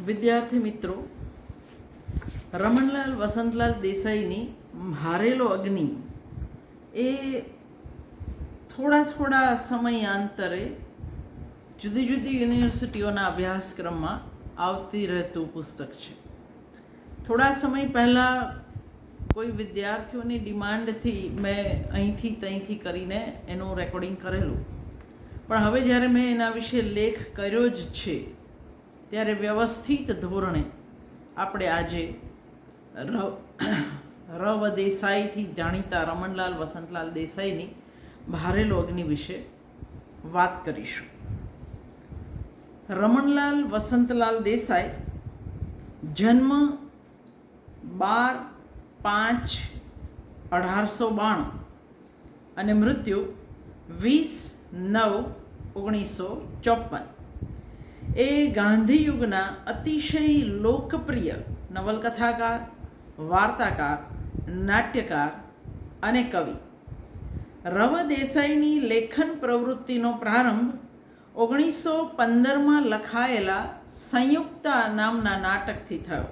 વિદ્યાર્થી મિત્રો, રમણલાલ વસંતલાલ દેસાઈની હારેલો અગ્નિ એ થોડા સમયાંતરે જુદી જુદી યુનિવર્સિટીઓના અભ્યાસક્રમમાં આવતી રહેતું પુસ્તક છે. થોડા સમય પહેલાં કોઈ વિદ્યાર્થીઓની ડિમાન્ડથી મેં અહીંથી ત્યાંથી કરીને એનું રેકોર્ડિંગ કરેલું, પણ હવે જ્યારે મેં એના વિશે લેખ કર્યો જ છે ત્યારે વ્યવસ્થિત ધોરણે આપણે આજે રવ દેસાઈથી જાણીતા રમણલાલ વસંતલાલ દેસાઈની હારેલો અગ્નિ વિશે વાત કરીશું. રમણલાલ વસંતલાલ દેસાઈ જન્મ 12/5/1892 અને મૃત્યુ 20/9/1954. એ ગાંધી યુગના અતિશય લોકપ્રિય નવલકથાકાર, વાર્તાકાર, નાટ્યકાર અને કવિ. રવ દેસાઈની લેખન પ્રવૃત્તિનો પ્રારંભ 1915માં લખાયેલા સંયુક્તા નામના નાટકથી થયો.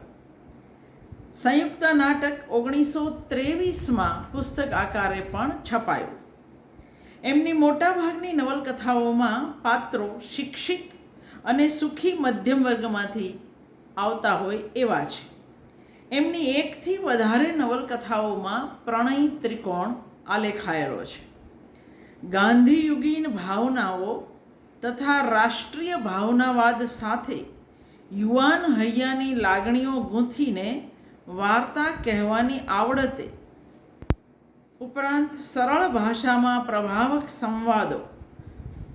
સંયુક્તા નાટક 1923માં પુસ્તક આકારે પણ છપાયું. એમની મોટાભાગની નવલકથાઓમાં પાત્રો શિક્ષિત અને સુખી મધ્યમ વર્ગમાંથી આવતા હોય એવા છે. એમની એકથી વધારે નવલકથાઓમાં પ્રણય ત્રિકોણ આલેખાયેલો છે. ગાંધીયુગીન ભાવનાઓ તથા રાષ્ટ્રીય ભાવનાવાદ સાથે યુવાન હૈયાની લાગણીઓ ગૂંથીને વાર્તા કહેવાની આવડતે ઉપરાંત સરળ ભાષામાં પ્રભાવક સંવાદો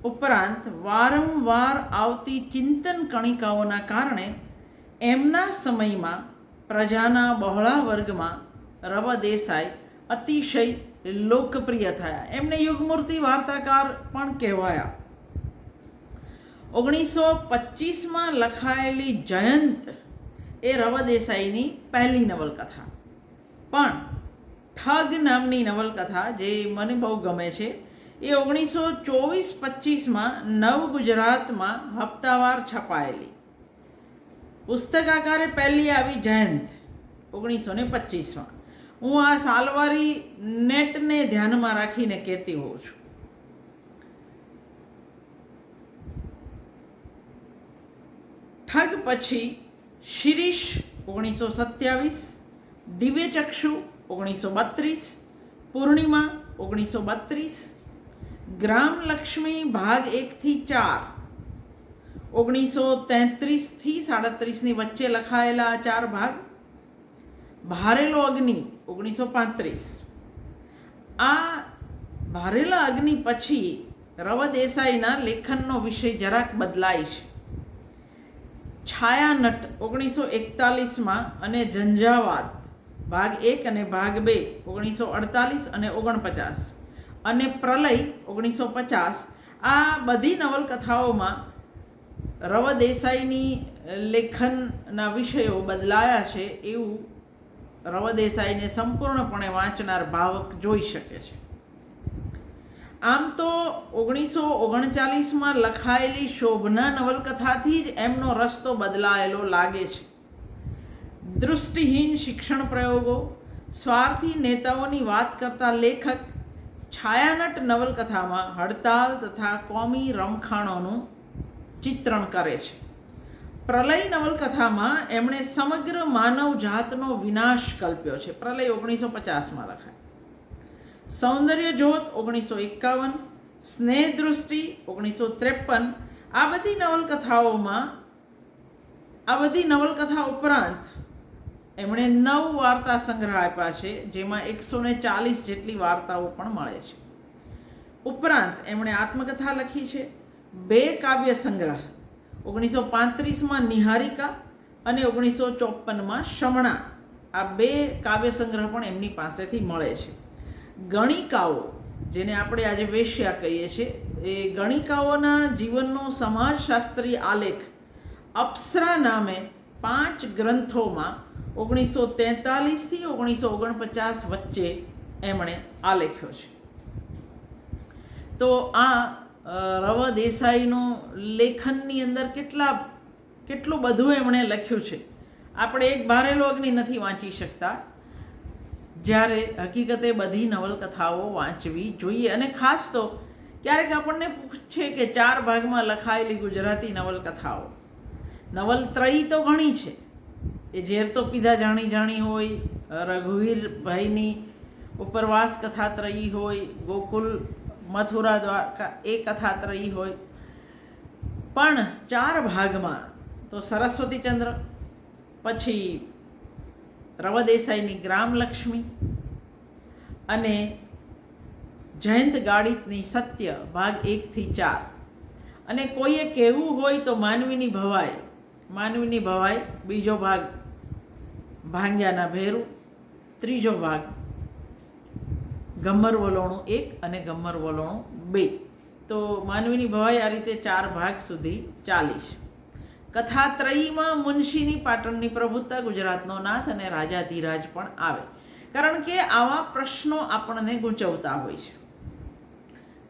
ઉપરાંત વારંવાર આવતી ચિંતન કણિકાઓના કારણે એમના સમયમાં પ્રજાના બહોળા વર્ગમાં રવ દેસાઈ અતિશય લોકપ્રિય થયા. એમને યુગમૂર્તિ વાર્તાકાર પણ કહેવાયા. 1925માં લખાયેલી જયંત એ રવ દેસાઈની પહેલી નવલકથા. પણ ઠગ નામની નવલકથા જે મને બહુ ગમે છે એ 1924-25માં નવ ગુજરાતમાં હપ્તાવાર છપાયેલી. પુસ્તક આકારે પહેલી આવી જયંત 1925માં. હું આ સાલવારી નેટને ધ્યાનમાં રાખીને કહેતી હોઉં છું. ઠગ પછી શિરીષ 1927, દિવ્યચક્ષુ 1932, પૂર્ણિમા 1932, ગ્રામલક્ષ્મી ભાગ 1-4 1933થી 37ની વચ્ચે લખાયેલા 4 ભાગ, ભારેલો અગ્નિ 1935. આ ભારેલા અગ્નિ પછી રવ દેસાઈના લેખનનો વિષય જરાક બદલાય છે. છાયાનટ 1941માં અને ઝંઝાવાત ભાગ 1 અને ભાગ 2 1948 અને 49 અને પ્રલય 1950. આ બધી નવલકથાઓમાં રવ દેસાઈની લેખનના વિષયો બદલાયા છે એવું રવ દેસાઈને સંપૂર્ણપણે વાંચનાર ભાવક જોઈ શકે છે. આમ તો 1939માં લખાયેલી શોભના નવલકથાથી જ એમનો રસ્તો બદલાયેલો લાગે છે. દૃષ્ટિહીન શિક્ષણ પ્રયોગો, સ્વાર્થી નેતાઓની વાત કરતા લેખક છાયાનટ નવલકથામાં હડતાલ તથા કોમી રમખાણોનું ચિત્રણ કરે છે. પ્રલય નવલકથામાં એમણે સમગ્ર માનવ જાતનો વિનાશ કલ્પ્યો છે. પ્રલય 1950માં લખાય. સૌંદર્ય જ્યોત 1951, સ્નેહદૃષ્ટિ 1953. આ બધી નવલકથા ઉપરાંત એમણે 9 વાર્તા સંગ્રહ આપ્યા છે, જેમાં 140 જેટલી વાર્તાઓ પણ મળે છે. ઉપરાંત એમણે આત્મકથા લખી છે. 2 કાવ્ય સંગ્રહ 1935માં નિહારિકા અને 1954માં શમણા. આ 2 કાવ્ય સંગ્રહ પણ એમની પાસેથી મળે છે. ગણિકાઓ, જેને આપણે આજે વેશ્યા કહીએ છીએ, એ ગણિકાઓના જીવનનો સમાજશાસ્ત્રીય આલેખ અપ્સરા નામે 5 ગ્રંથોમાં 1943થી 1949 વચ્ચે એમણે આલેખ્યો છે. તો આ રવ દેસાઈનો લેખનની અંદર કેટલા કેટલું બધું એમણે લખ્યું છે. આપણે એક ભારેલો અગ્નિ નથી વાંચી શકતા, જ્યારે હકીકતે બધી નવલકથાઓ વાંચવી જોઈએ. અને ખાસ તો ક્યારેક આપણને પૂછે કે 4 ભાગમાં લખાયેલી ગુજરાતી નવલકથાઓ, નવલત્રયી તો ઘણી છે. એ ઝેર તો પીધા જાણી જાણી હોય, રઘુવીરભાઈની ઉપરવાસ કથાત્રયી હોય, ગોકુલ મથુરા દ્વારકા એ કથાત્રયી હોય. પણ 4 ભાગમાં તો સરસ્વતીચંદ્ર, પછી રવદેસાઈની ગ્રામલક્ષ્મી અને જયંત ગાડિતની સત્ય ભાગ 1 થી 4, અને કોઈએ કહેવું હોય તો માનવીની ભવાઈ બીજો ભાગ, ભાંગ્યાના ભેરું ત્રીજો ભાગ, ગમ્મર વલોણું 1 અને ગમ્મર વલોણું 2. તો માનવીની ભવાઈ આ રીતે 4 ભાગ સુધી ચાલી છે. કથાત્રયીમાં મુનશીની પાટણની પ્રભુતા, ગુજરાતનો નાથ અને રાજાધિરાજ પણ આવે, કારણ કે આવા પ્રશ્નો આપણને ગૂંચવતા હોય છે.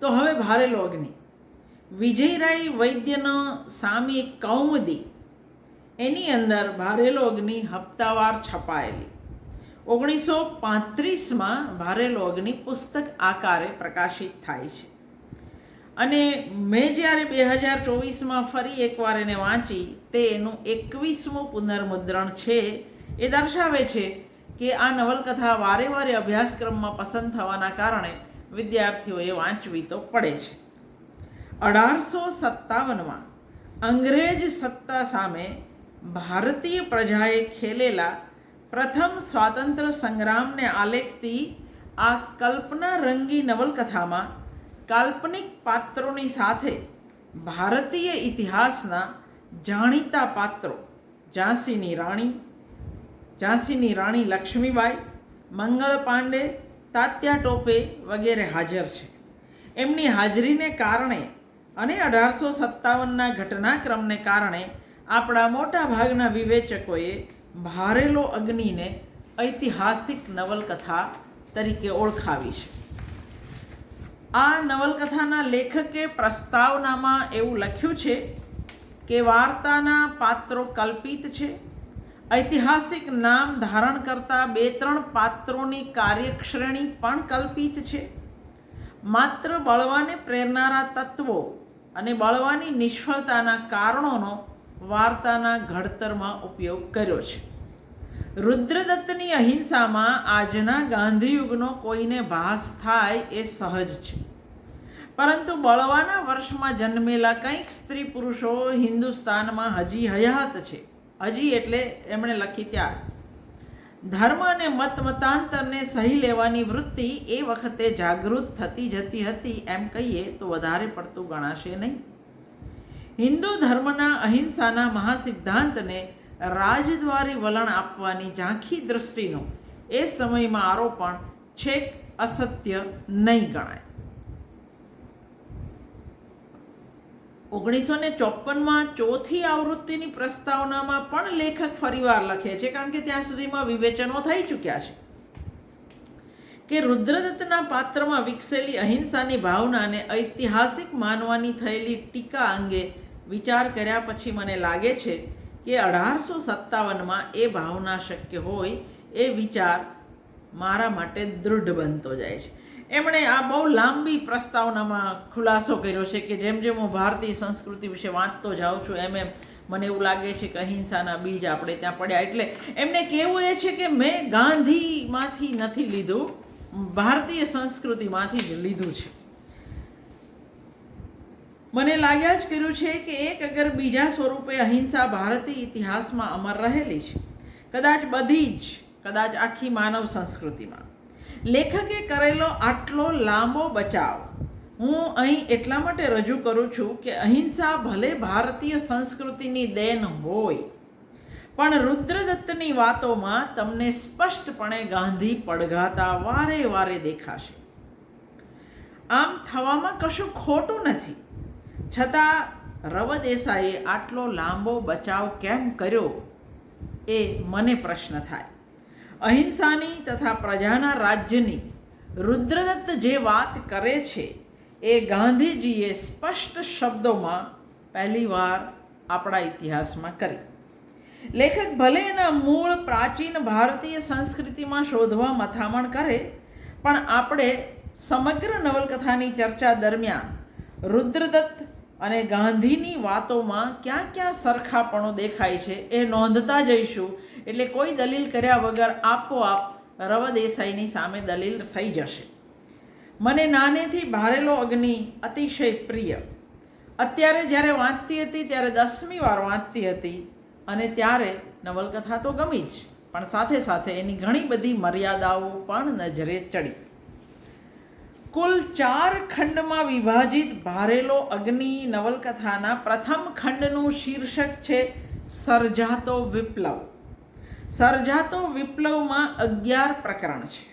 તો હવે ભારેલો અગ્નિ, વિજયરાય વૈદ્યનો સામયિક કૌમુદી, એની અંદર ભારેલો અગ્નિ હપ્તાવાર છપાયેલી. 1935માં ભારેલો અગ્નિ પુસ્તક આકારે પ્રકાશિત થાય છે. અને મેં જ્યારે 2024માં ફરી એકવાર એને વાંચી, તે એનું 21મું પુનર્મુદ્રણ છે. એ દર્શાવે છે કે આ નવલકથા વારે વારે અભ્યાસક્રમમાં પસંદ થવાના કારણે વિદ્યાર્થીઓએ વાંચવી તો પડે છે. 1857માં અંગ્રેજ સત્તા સામે ભારતીય પ્રજાએ ખેલેલા પ્રથમ સ્વાતંત્ર્ય સંગ્રામને આલેખતી આ કલ્પનારંગી નવલકથામાં કાલ્પનિક પાત્રોની સાથે ભારતીય ઇતિહાસના જાણીતા પાત્રો ઝાંસીની રાણી લક્ષ્મીબાઈ, મંગળ પાંડે, તાત્યા ટોપે વગેરે હાજર છે. એમની હાજરીને કારણે અને 1857ના ઘટનાક્રમને કારણે આપણા મોટા ભાગના વિવેચકોએ ભારેલો અગ્નિને ઐતિહાસિક નવલકથા તરીકે ઓળખાવી છે. આ નવલકથાના લેખકે પ્રસ્તાવનામાં એવું લખ્યું છે કે વાર્તાના પાત્રો કલ્પિત છે. ઐતિહાસિક નામ ધારણ કરતા 2-3 પાત્રોની કાર્યશ્રેણી પણ કલ્પિત છે. માત્ર બળવાને પ્રેરનારા તત્વો અને બળવાની નિષ્ફળતાના કારણોનો વાર્તાના ઘડતરમાં ઉપયોગ કર્યો છે. રુદ્રદત્તની અહિંસામાં આજના ગાંધીયુગનો કોઈને ભાસ થાય એ સહજ છે, પરંતુ બળવાના વર્ષમાં જન્મેલા કંઈક સ્ત્રી પુરુષો હિન્દુસ્તાનમાં હજી હયાત છે. હજી એટલે એમણે લખી ત્યારે ધર્મ અને મતાંતરને સહી લેવાની વૃત્તિ એ વખતે જાગૃત થતી જતી હતી એમ કહીએ તો વધારે પડતું ગણાશે નહીં. હિન્દુ ધર્મના અહિંસાના મહાસિદ્ધાંતને રાજદ્વારી વલણ આપવાની ઝાંખી દૃષ્ટિનો એ સમયમાં આરોપણ છેક અસત્ય નહીં ગણાય. 1954માં ચોથી આવૃત્તિની પ્રસ્તાવનામાં પણ લેખક ફરીવાર લખે છે, કારણ કે ત્યાં સુધીમાં વિવેચનો થઈ ચૂક્યા છે, કે રુદ્રદત્તના પાત્રમાં વિકસેલી અહિંસાની ભાવનાને ઐતિહાસિક માનવાની થયેલી ટીકા અંગે વિચાર કર્યા પછી મને લાગે છે કે 1857માં એ ભાવના શક્ય હોય એ વિચાર મારા માટે દૃઢ બનતો જાય છે. એમણે આ બહુ લાંબી પ્રસ્તાવનામાં ખુલાસો કર્યો છે કે જેમ જેમ હું ભારતીય સંસ્કૃતિ વિશે વાંચતો જાઉં છું એમ મને એવું લાગે છે કે અહિંસાના બીજ આપણે ત્યાં પડ્યા. એટલે એમને કહેવું એ છે કે મેં ગાંધીમાંથી નથી લીધું, ભારતીય સંસ્કૃતિમાંથી જ લીધું છે. મને લાગ્યા જ કર્યું છે કે એક અગર બીજા સ્વરૂપે અહિંસા ભારતીય ઇતિહાસમાં અમર રહેલી છે, કદાચ આખી માનવ સંસ્કૃતિમાં. લેખકે કરેલો આટલો લાંબો બચાવ હું અહીં એટલા માટે રજૂ કરું છું કે અહિંસા ભલે ભારતીય સંસ્કૃતિની દેન હોય, પણ રુદ્રદત્તની વાતોમાં તમને સ્પષ્ટપણે ગાંધી પડઘાતા વારે વારે દેખાશે. આમ થવામાં કશું ખોટું નથી, છતાં રવદેસાઈએ આટલો લાંબો બચાવ કેમ કર્યો એ મને પ્રશ્ન થાય. અહિંસાની તથા પ્રજાના રાજ્યની રુદ્રદત્ત જે વાત કરે છે એ ગાંધીજીએ સ્પષ્ટ શબ્દોમાં પહેલીવાર આપણા ઇતિહાસમાં કરી. લેખક ભલે એના મૂળ પ્રાચીન ભારતીય સંસ્કૃતિમાં શોધવા મથામણ કરે, પણ આપણે સમગ્ર નવલકથાની ચર્ચા દરમિયાન રુદ્રદત્ત અને ગાંધીની વાતોમાં ક્યાં ક્યાં સરખાપણો દેખાય છે એ નોંધતા જઈશું. એટલે કોઈ દલીલ કર્યા વગર આપોઆપ રવ દેસાઈની સામે દલીલ થઈ જશે. મને નાનેથી ભારેલો અગ્નિ અતિશય પ્રિય. અત્યારે જ્યારે વાંચતી હતી ત્યારે 10મી વાર વાંચતી હતી, અને ત્યારે નવલકથા તો ગમી જ, પણ સાથે સાથે એની ઘણી બધી મર્યાદાઓ પણ નજરે ચડી. કુલ 4 ખંડમાં વિભાજિત ભારેલો અગ્નિ નવલકથાના પ્રથમ ખંડનું શીર્ષક છે સર્જાતો વિપ્લવ. સર્જાતો વિપ્લવમાં 11 પ્રકરણ છે.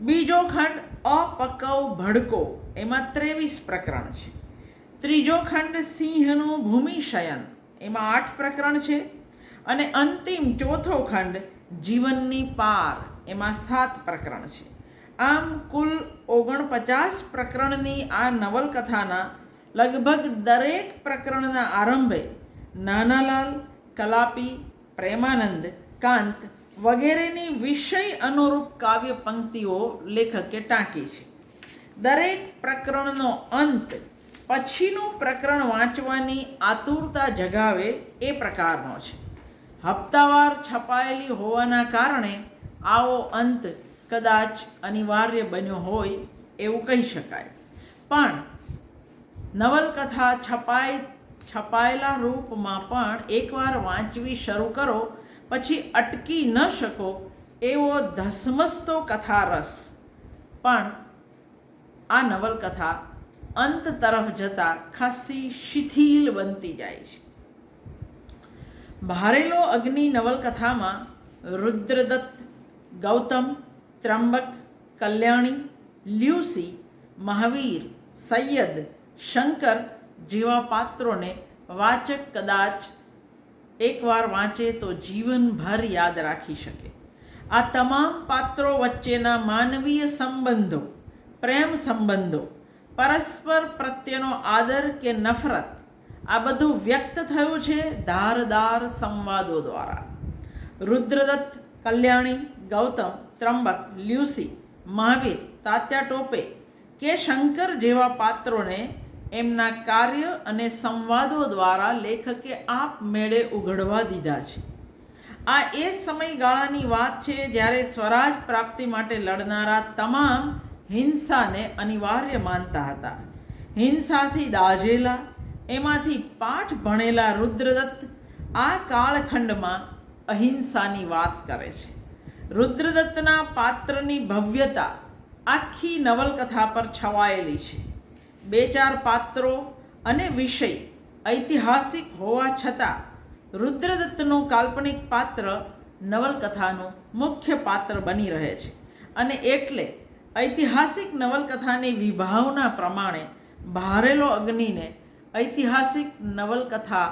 બીજો ખંડ અપકવ ભડકો, એમાં 23 પ્રકરણ છે. ત્રીજો ખંડ સિંહનું ભૂમિશયન, એમાં 8 પ્રકરણ છે. અને અંતિમ ચોથો ખંડ જીવનની પાર, એમાં 7 પ્રકરણ છે. આમ કુલ 49 પ્રકરણની આ નવલકથાના લગભગ દરેક પ્રકરણના આરંભે નાનાલાલ, કલાપી, પ્રેમાનંદ, કાંત વગેરેની વિષય અનુરૂપ કાવ્ય પંક્તિઓ લેખકે ટાંકી છે. દરેક પ્રકરણનો અંત પછીનું પ્રકરણ વાંચવાની આતુરતા જગાવે એ પ્રકારનો છે. હપ્તાવાર છપાયેલી હોવાના કારણે આવો અંત કદાચ અનિવાર્ય બન્યો હોય એવું કહી શકાય. પણ નવલકથા છપાયેલા રૂપમાં પણ એકવાર વાંચવી શરૂ કરો પછી અટકી ન શકો એવો ધસમસતો કથારસ પણ આ નવલકથા અંત તરફ જતાં ખાસી શિથિલ બનતી જાય છે. ભારેલો અગ્નિ નવલકથામાં રુદ્રદત્ત, ગૌતમ, ત્રંબક, કલ્યાણી, લ્યુસી, મહાવીર, સૈયદ, શંકર જેવા પાત્રોને વાચક કદાચ એકવાર વાંચે તો જીવનભર યાદ રાખી શકે. આ તમામ પાત્રો વચ્ચેના માનવીય સંબંધો, પ્રેમ સંબંધો, પરસ્પર પ્રત્યેનો આદર કે નફરત, આ બધું વ્યક્ત થયું છે ધારદાર સંવાદો દ્વારા. રુદ્રદત્ત, કલ્યાણી, ગૌતમ, ત્રંબક, લ્યુસી, મહાવીર, તાત્યા ટોપે કે શંકર જેવા પાત્રોને એમના કાર્ય અને સંવાદો દ્વારા લેખકે આપમેળે ઉઘડવા દીધા છે. આ એ સમયગાળાની વાત છે જ્યારે સ્વરાજ પ્રાપ્તિ માટે લડનારા તમામ હિંસાને અનિવાર્ય માનતા હતા. હિંસાથી દાઝેલા, એમાંથી પાઠ ભણેલા રુદ્રદત્ત આ કાળખંડમાં અહિંસાની વાત કરે છે. રુદ્રદત્તના પાત્રની ભવ્યતા આખી નવલકથા પર છવાયેલી છે. 2-4 પાત્રો અને વિષય ઐતિહાસિક હોવા છતાં રુદ્રદત્તનું કાલ્પનિક પાત્ર નવલકથાનું મુખ્ય પાત્ર બની રહે છે. અને એટલે ઐતિહાસિક નવલકથાની વિભાવના પ્રમાણે ભારેલો અગ્નિને ઐતિહાસિક નવલકથા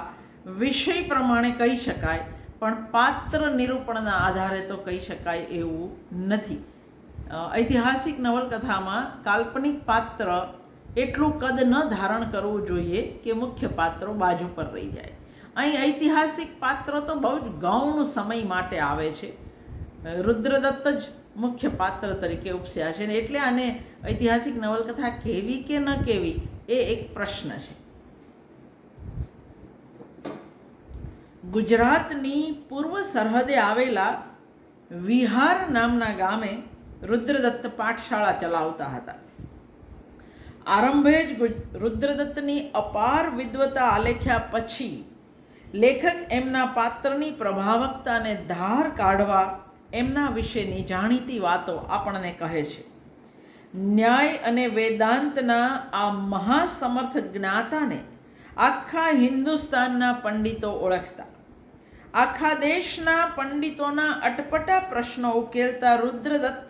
વિષય પ્રમાણે કહી શકાય, પણ પાત્ર નિરૂપણના આધારે તો કહી શકાય એવું નથી. ઐતિહાસિક નવલકથામાં કાલ્પનિક પાત્ર એટલું કદ ન ધારણ કરવું જોઈએ કે મુખ્ય પાત્રો બાજુ પર રહી જાય. અહીં ઐતિહાસિક પાત્ર તો બહુ જ ગૌણ સમય માટે આવે છે. રુદ્રદત્ત જ મુખ્ય પાત્ર તરીકે ઉપસ્યા છે, એટલે આને ઐતિહાસિક નવલકથા કેવી કે ન કેવી એ એક પ્રશ્ન છે. ગુજરાતની પૂર્વ સરહદે આવેલા વિહાર નામના ગામે રુદ્રદત્ત પાઠશાળા ચલાવતા હતા. આરંભે જ રુદ્રદત્તની અપાર વિદ્વતા આલેખ્યા પછી લેખક એમના પાત્રની પ્રભાવકતાને ધાર કાઢવા એમના વિશેની જાણીતી વાતો આપણને કહે છે. ન્યાય અને વેદાંતના આ મહાસમર્થ જ્ઞાતાને આખા હિન્દુસ્તાનના પંડિતો ઓળખતા. આખા દેશના પંડિતોના અટપટા પ્રશ્નો ઉકેલતા રુદ્રદત્ત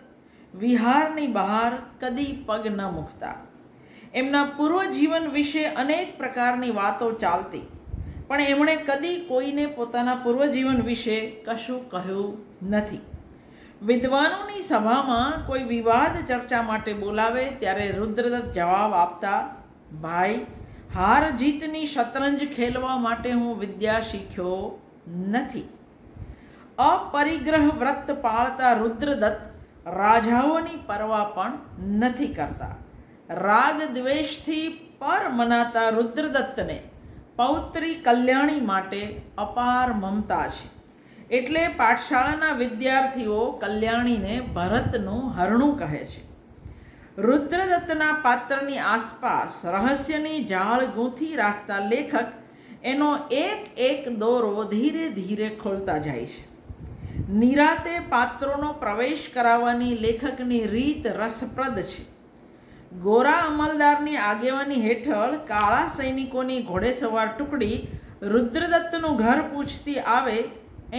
વિહારની બહાર કદી પગ ન મૂકતા. એમના પૂર્વજીવન વિશે અનેક પ્રકારની વાતો ચાલતી, પણ એમણે કદી કોઈને પોતાના પૂર્વજીવન વિશે કશું કહ્યું નથી. વિદ્વાનોની સભામાં કોઈ વિવાદ ચર્ચા માટે બોલાવે ત્યારે રુદ્રદત્ત જવાબ આપતા, ભાઈ, હાર જીતની શતરંજ ખેલવા માટે હું વિદ્યા શીખ્યો નથી. અપરિગ્રહ વ્રત પાળતા રુદ્રદત્ત રાજાઓની પરવા પણ નથી કરતા. રાગ દ્વેષથી પર મનાતા રુદ્રદત્તને પૌત્રી કલ્યાણી માટે અપાર મમતા છે. એટલે પાઠશાળાના વિદ્યાર્થીઓ કલ્યાણીને ભરતનું હરણું કહે છે. રુદ્રદત્તના પાત્રની આસપાસ રહસ્યની જાળ ગૂંથી રાખતા લેખક એનો એક એક દોરો ધીરે ધીરે ખોલતા જાય છે. નિરાતે પાત્રોનો પ્રવેશ કરાવવાની લેખકની રીત રસપ્રદ છે. ગોરા અમલદારની આગેવાની હેઠળ કાળા સૈનિકોની ઘોડેસવાર ટુકડી રુદ્રદત્તનું ઘર પૂછતી આવે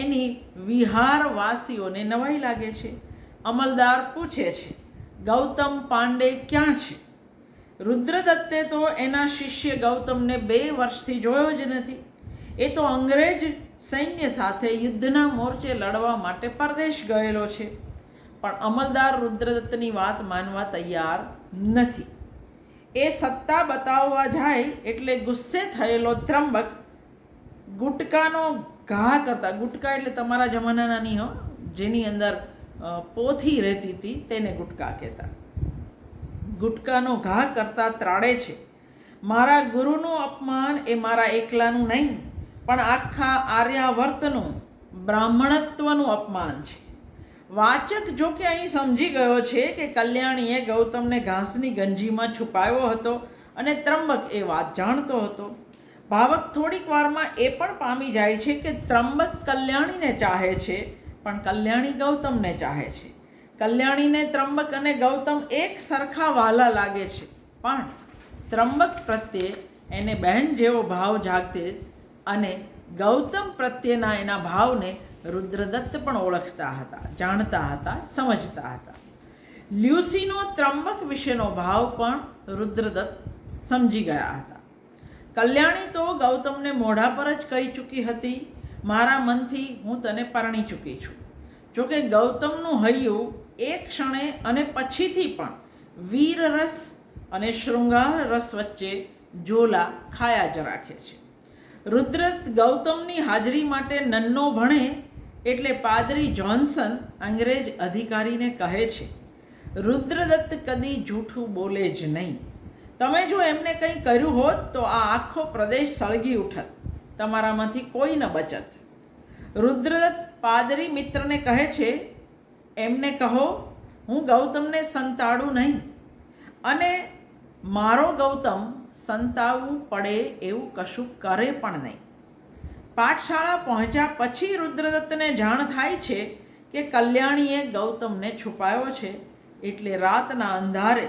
એની વિહારવાસીઓને નવાઈ લાગે છે. અમલદાર પૂછે છે, ગૌતમ પાંડે ક્યાં છે? રુદ્રદત્તે તો એના શિષ્ય ગૌતમને 2 વર્ષથી જોયો જ નથી. એ તો અંગ્રેજ સૈન્ય સાથે યુદ્ધના મોરચે લડવા માટે પરદેશ ગયેલો છે. પણ અમલદાર રુદ્રદત્તની વાત માનવા તૈયાર નથી. એ સત્તા બતાવવા જાય એટલે ગુસ્સે થયેલો ત્રંબક ગુટકાનો ઘા કરતા, ગુટકા એટલે તમારા જમાનાના નહીં હો, જેની અંદર પોથી રહેતી હતી તેને ગુટકા કહેતા. ગુટકાનો ઘા કરતા ત્રાડે છે, મારા ગુરુનું અપમાન એ મારા એકલાનું નહીં પણ આખા આર્યાવર્તનું, બ્રાહ્મણત્વનું અપમાન છે. વાચક જો કે અહીં સમજી ગયો છે કે કલ્યાણીએ ગૌતમને ઘાસની ગંજીમાં છુપાવ્યો હતો અને ત્રંબક એ વાત જાણતો હતો. ભાવક થોડીક વારમાં એ પણ પામી જાય છે કે ત્રંબક કલ્યાણીને ચાહે છે પણ કલ્યાણી ગૌતમને ચાહે છે. કલ્યાણીને ત્રંબક અને ગૌતમ એક સરખા વહાલા લાગે છે પણ ત્રંબક પ્રત્યે એને બહેન જેવો ભાવ જાગતે અને ગૌતમ પ્રત્યેના એના ભાવને રુદ્રદત્ત પણ ઓળખતા હતા, જાણતા હતા, સમજતા હતા. લ્યુસીનો ત્રંબક વિશેનો ભાવ પણ રુદ્રદત્ત સમજી ગયા હતા. કલ્યાણી તો ગૌતમને મોઢા પર જ કહી ચૂકી હતી, મારા મનથી હું તને પરણી ચૂકી છું. જોકે ગૌતમનું હૈયું એક ક્ષણે અને પછીથી પણ વીરરસ અને શૃંગાર રસ વચ્ચે ઝોલા ખાયા જ રાખે છે. રુદ્રદત્ત ગૌતમની હાજરી માટે નન્નો ભણે એટલે પાદરી જોન્સન અંગ્રેજ અધિકારીને કહે છે, રુદ્રદત્ત કદી જૂઠું બોલે જ નહીં. તમે જો એમને કંઈ કર્યું હોત તો આ આખો પ્રદેશ સળગી ઉઠત, તમારામાંથી કોઈ ન બચત. રુદ્રદત્ત પાદરી મિત્રને કહે છે, એમને કહો હું ગૌતમને સંતાડું નહીં અને મારો ગૌતમ સંતાવવું પડે એવું કશું કરે પણ નહીં. પાઠશાળા પહોંચ્યા પછી રુદ્રદત્તને જાણ થાય છે કે કલ્યાણીએ ગૌતમને છુપાયો છે. એટલે રાતના અંધારે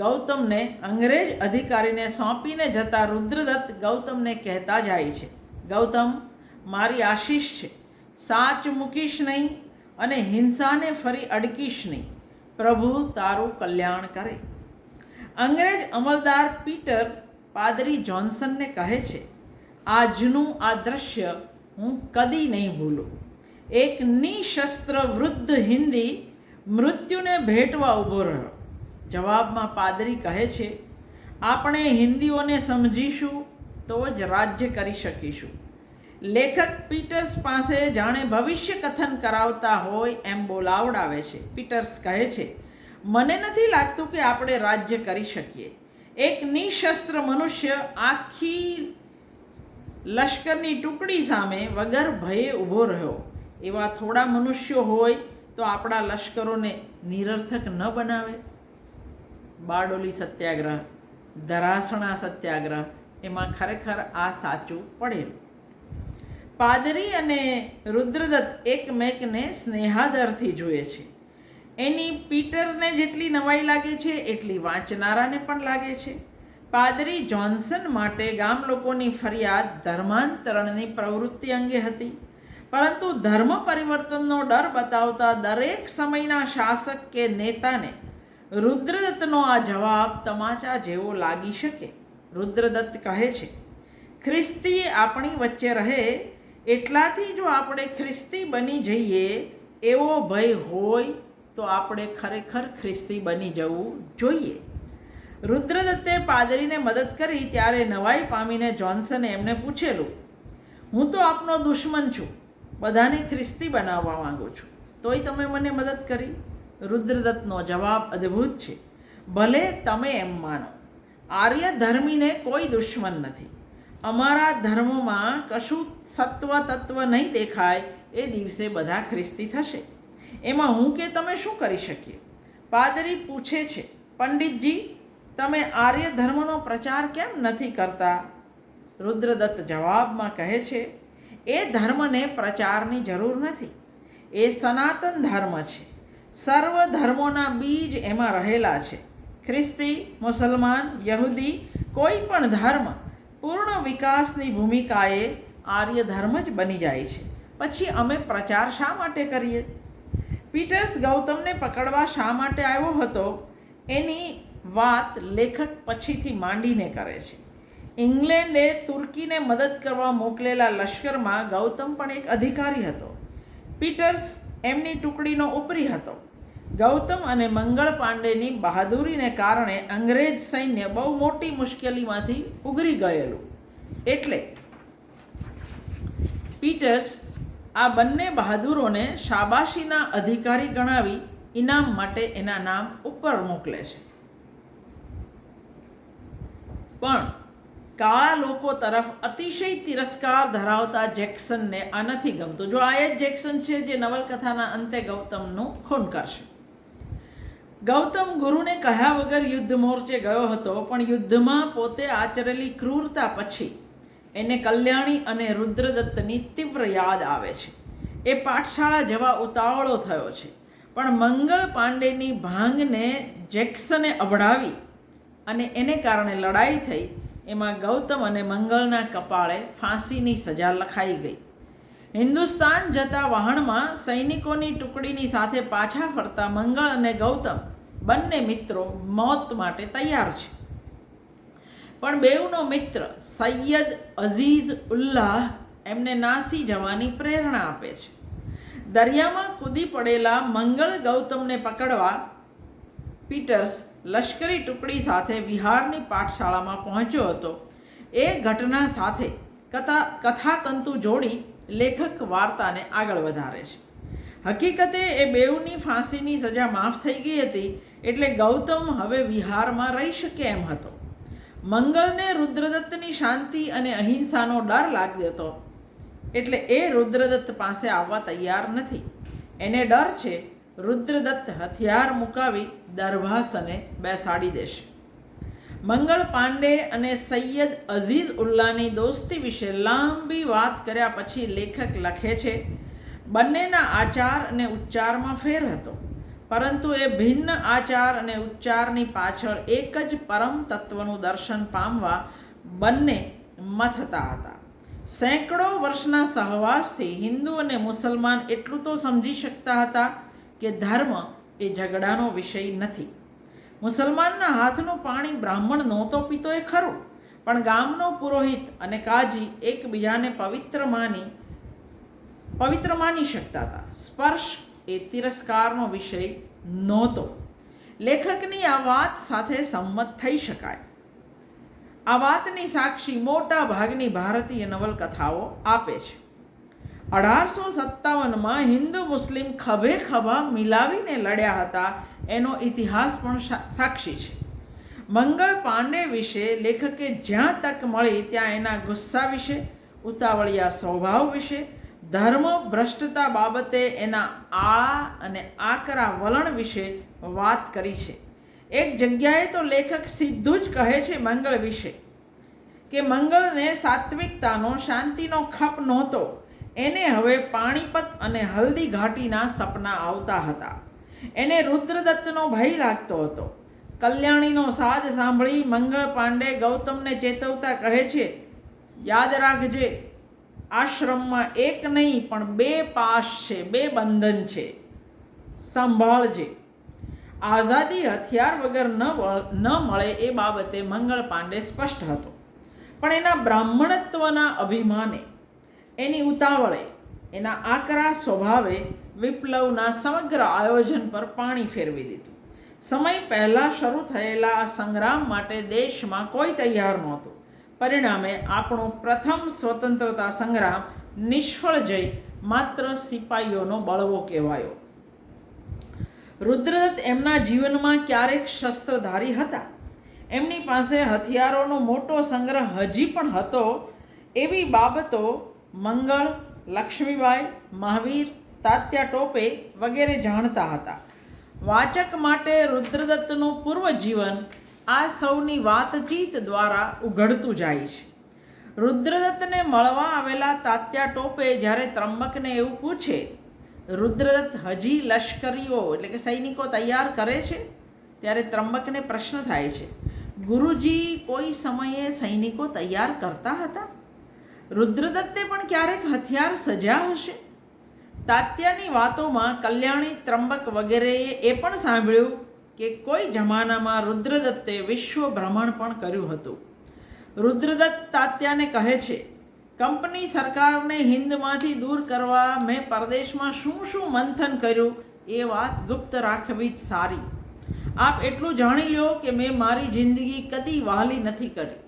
ગૌતમને અંગ્રેજ અધિકારીને સોંપીને જતા રુદ્રદત્ત ગૌતમને કહેતા જાય છે, ગૌતમ મારી આશીષ છે, સાચ મૂકીશ નહીં અને હિંસાને ફરી અડકીશ નહીં. પ્રભુ તારું કલ્યાણ કરે. અંગ્રેજ અમલદાર પીટર પાદરી જોન્સનને કહે છે, આજનું આ દ્રશ્ય હું કદી નહીં ભૂલું. એક નિશસ્ત્ર વૃદ્ધ હિન્દી મૃત્યુને ભેટવા ઊભો રહ્યો. જવાબમાં પાદરી કહે છે, આપણે હિન્દીઓને સમજીશું તો જ રાજ્ય કરી શકીશું. લેખક પીટર્સ પાસે જાણે ભવિષ્ય કથન કરાવતા હોય એમ બોલાવડાવે છે. પીટર્સ કહે છે, મને નથી લાગતું કે આપણે રાજ્ય કરી શકીએ. એક નિશસ્ત્ર મનુષ્ય આખી લશ્કરની ટુકડી સામે વગર ભયે ઊભો રહ્યો. એવા થોડા મનુષ્યો હોય તો આપણા લશ્કરોને નિરર્થક ન બનાવે. બારડોલી સત્યાગ્રહ, ધરાસણા સત્યાગ્રહ, એમાં ખરેખર આ સાચું પડેલું. પાદરી અને રુદ્રદત્ત એકમેકને સ્નેહાદરથી જુએ છે. એની પીટરને જેટલી નવાઈ લાગે છે એટલી વાંચનારાને પણ લાગે છે. પાદરી જોન્સન માટે ગામ લોકોની ફરિયાદ ધર્માંતરણની પ્રવૃત્તિ અંગે હતી, પરંતુ ધર્મ પરિવર્તનનો ડર બતાવતા દરેક સમયના શાસક કે નેતાને રુદ્રદત્તનો આ જવાબ તમાચા જેવો લાગી શકે. રુદ્રદત્ત કહે છે, ખ્રિસ્તી આપણી વચ્ચે રહે એટલાથી જો આપણે ખ્રિસ્તી બની જઈએ એવો ભય હોય તો આપણે ખરેખર ખ્રિસ્તી બની જવું જોઈએ. રુદ્રદત્તે પાદરીને મદદ કરી ત્યારે નવાઈ પામીને જોન્સને એમને પૂછેલું, હું તો આપનો દુશ્મન છું, બધાને ખ્રિસ્તી બનાવવા માંગુ છું, તોય તમે મને મદદ કરી? રુદ્રદત્તનો જવાબ અદ્ભુત છે. ભલે તમે એમ માનો, આર્ય ધર્મીને કોઈ દુશ્મન નથી. અમારા ધર્મમાં કશું સત્વ તત્વ નહીં દેખાય એ દિવસે બધા ખ્રિસ્તી થશે. એમાં હું કે તમે શું કરી શકીએ? પાદરી પૂછે છે, પંડિતજી, તમે આર્ય ધર્મનો પ્રચાર કેમ નથી કરતા? રુદ્રદત્ત જવાબમાં કહે છે, એ ધર્મને પ્રચારની જરૂર નથી. એ સનાતન ધર્મ છે. સર્વ ધર્મોના બીજ એમાં રહેલા છે. ખ્રિસ્તી, મુસલમાન, યહૂદી, કોઈ પણ ધર્મ પૂર્ણ વિકાસની ભૂમિકાએ આર્ય ધર્મ જ બની જાય છે. પછી અમે પ્રચાર શા માટે કરીએ? પીટર્સ ગૌતમને પકડવા શા માટે આવ્યો હતો એની વાત લેખક પછીથી માંડીને કરે છે. ઇંગ્લેન્ડે તુર્કીને મદદ કરવા મોકલેલા લશ્કરમાં ગૌતમ પણ એક અધિકારી હતો. પીટર્સ એમની ટુકડીનો ઉપરી હતો. ગૌતમ અને મંગળ પાંડેની બહાદુરીને કારણે અંગ્રેજ સૈન્ય બહુ મોટી મુશ્કેલીમાંથી ઉગરી ગયેલું. એટલે પીટર્સ આ બંને બહાદુરોને શાબાશીના અધિકારી ગણાવી ઇનામ માટે એના નામ ઉપર મોકલે છે. પણ કાળા લોકો તરફ અતિશય તિરસ્કાર ધરાવતા જેક્સનને આ નથી ગમતું. જો આ જ જેક્સન છે જે નવલકથાના અંતે ગૌતમનું ખૂન કરશે. ગૌતમ ગુરુને કહ્યા વગર યુદ્ધ મોરચે ગયો હતો, પણ યુદ્ધમાં પોતે આચરેલી ક્રૂરતા પછી એને કલ્યાણી અને રુદ્રદત્તની તીવ્ર યાદ આવે છે. એ પાઠશાળા જવા ઉતાવળો થયો છે, પણ મંગળ પાંડેની ભાંગને જેક્સને અભડાવી અને એને કારણે લડાઈ થઈ. એમાં ગૌતમ અને મંગળના કપાળે ફાંસીની સજા લખાઈ ગઈ. હિન્દુસ્તાન જતા વહાણમાં સૈનિકોની ટુકડીની સાથે પાછા ફરતા મંગળ અને ગૌતમ બંને મિત્રો મોત માટે તૈયાર છે. પણ બેઉનો મિત્ર સૈયદ અઝીઝ ઉલ્લાહ એમને નાસી જવાની પ્રેરણા આપે છે. દરિયામાં કૂદી પડેલા મંગળ ગૌતમને પકડવા પીટર્સ લશ્કરી ટુકડી સાથે વિહારની પાઠશાળામાં પહોંચ્યો હતો. એ ઘટના સાથે કથાતંતુ જોડી લેખક વાર્તાને આગળ વધારે છે. હકીકતે એ બેઉની ફાંસીની સજા માફ થઈ ગઈ હતી, એટલે ગૌતમ હવે વિહારમાં રહી શકે એમ હતો. મંગળને રુદ્રદત્તની શાંતિ અને અહિંસાનો ડર લાગ્યો હતો, એટલે એ રુદ્રદત્ત પાસે આવવા તૈયાર નથી. એને ડર છે રુદ્રદત્ત હથિયાર મુકાવી દરભાસને બેસાડી દેશે. મંગળ પાંડે અને સૈયદ અઝીઝ ઉલ્લાની દોસ્તી વિશે લાંબી વાત કર્યા પછી લેખક લખે છે, બંનેના આચાર અને ઉચ્ચારમાં ફેર હતો, પરંતુ એ ભિન્ન આચાર અને ઉચ્ચારની પાછળ એક જ પરમ તત્વનું દર્શન પામવા બંને મથતા હતા. સેંકડો વર્ષના સહવાસથી હિન્દુ અને મુસલમાન એટલું તો સમજી શકતા હતા કે ધર્મ એ ઝઘડાનો વિષય નથી. મુસલમાનના હાથનું પાણી બ્રાહ્મણ નહોતો પીતો એ ખરું, પણ ગામનો પુરોહિત અને કાજી એકબીજાને પવિત્ર માની શકતા હતા. સ્પર્શ એ તિરસ્કારનો વિષય નહોતો. લેખકની આ વાત સાથે સંમત થઈ શકાય. આ વાતની સાક્ષી મોટા ભાગની ભારતીય નવલકથાઓ આપે છે. 1857માં હિન્દુ મુસ્લિમ ખભે ખભા મિલાવીને લડ્યા હતા એનો ઇતિહાસ પણ સાક્ષી છે. મંગળ પાંડે વિશે લેખકે જ્યાં તક મળી ત્યાં એના ગુસ્સા વિશે, ઉતાવળિયા સ્વભાવ વિશે, ધર્મ ભ્રષ્ટતા બાબતે એના આળા અને આકરા વલણ વિશે વાત કરી છે. એક જગ્યાએ તો લેખક સીધું જ કહે છે મંગળ વિશે કે મંગળને સાત્વિકતાનો, શાંતિનો ખપ નહોતો. એને હવે પાણીપત અને હલ્દી ઘાટીના સપના આવતા હતા. એને રુદ્રદત્તનો ભય લાગતો હતો. કલ્યાણીનો સાદ સાંભળી મંગળ પાંડે ગૌતમને ચેતવતા કહે છે, યાદ રાખજે, આશ્રમમાં એક નહીં પણ 2 પાશ છે, 2 બંધન છે, સંભાળજે. આઝાદી હથિયાર વગર ન મળે એ બાબતે મંગળ પાંડે સ્પષ્ટ હતો, પણ એના બ્રાહ્મણત્વના અભિમાને, એની ઉતાવળે, એના આકરા સ્વભાવે વિપ્લવના સમગ્ર આયોજન પર પાણી ફેરવી દીધું. સમય પહેલાં શરૂ થયેલા આ સંગ્રામ માટે દેશમાં કોઈ તૈયાર નહોતું. પરિણામે આપણો પ્રથમ સ્વતંત્રતા સંગ્રામ નિષ્ફળ જઈ માત્ર સિપાહીઓનો બળવો કહેવાયો. રુદ્રદત્ત એમના જીવનમાં ક્યારેક શસ્ત્રધારી હતા. એમની પાસે હથિયારોનો મોટો સંગ્રહ હજી પણ હતો. એવી બાબતો મંગળ, લક્ષ્મીબાઈ, મહાવીર, તાત્યા ટોપે વગેરે જાણતા હતા. વાચક માટે રુદ્રદત્તનું પૂર્વજીવન આ સૌની વાતચીત દ્વારા ઉઘડતું જાય છે. રુદ્રદત્તને મળવા આવેલા તાત્યા ટોપે જ્યારે ત્રંબકને એવું પૂછે, રુદ્રદત્ત હજી લશ્કરીઓ એટલે કે સૈનિકો તૈયાર કરે છે, ત્યારે ત્રંબકને પ્રશ્ન થાય છે, ગુરુજી કોઈ સમયે સૈનિકો તૈયાર કરતા હતા? રુદ્રદત્તે પણ ક્યારેક હથિયાર સજ્યા હશે? તાત્યાની વાતોમાં કલ્યાણી, ત્રંબક વગેરેએ એ પણ સાંભળ્યું કે કોઈ જમાનામાં રુદ્રદત્તે વિશ્વ ભ્રમણ પણ કર્યું હતું. રુદ્રદત્ત તાત્યાને કહે છે, કંપની સરકારને હિન્દમાંથી દૂર કરવા મેં પરદેશમાં શું શું મંથન કર્યું એ વાત ગુપ્ત રાખવી જ સારી. આપ એટલું જાણી લો કે મેં મારી જિંદગી કદી વહાલી નથી કરી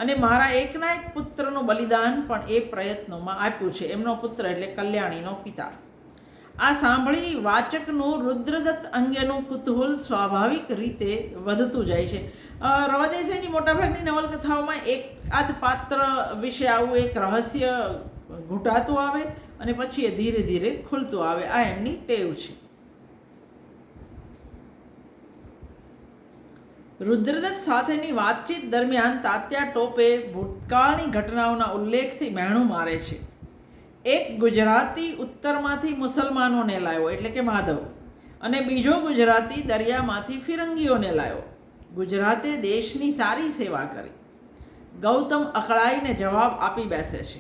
અને મારા એકના એક પુત્રનું બલિદાન પણ એ પ્રયત્નોમાં આપ્યું છે. એમનો પુત્ર એટલે કલ્યાણીનો પિતા. આ સાંભળી વાચકનું રુદ્રદત્ત અંગેનું કુતૂહલ સ્વાભાવિક રીતે વધતું જાય છે. રવા દેસાઈની મોટાભાગની નવલકથાઓમાં એક આદ પાત્ર વિશે આવું એક રહસ્ય ઘૂંટાતું આવે અને પછી એ ધીરે ધીરે ખુલતું આવે. આ એમની ટેવ છે. રુદ્રદત્ત સાથેની વાતચીત દરમિયાન તાત્યા ટોપે ભૂતકાળની ઘટનાઓના ઉલ્લેખથી મહેણું મારે છે. એક ગુજરાતી ઉત્તરમાંથી મુસલમાનોને લાવ્યો એટલે કે માધવ, અને બીજો ગુજરાતી દરિયામાંથી ફિરંગીઓને લાવ્યો. ગુજરાતે દેશની સારી સેવા કરી. ગૌતમ અકળાઈને જવાબ આપી બેસે છે,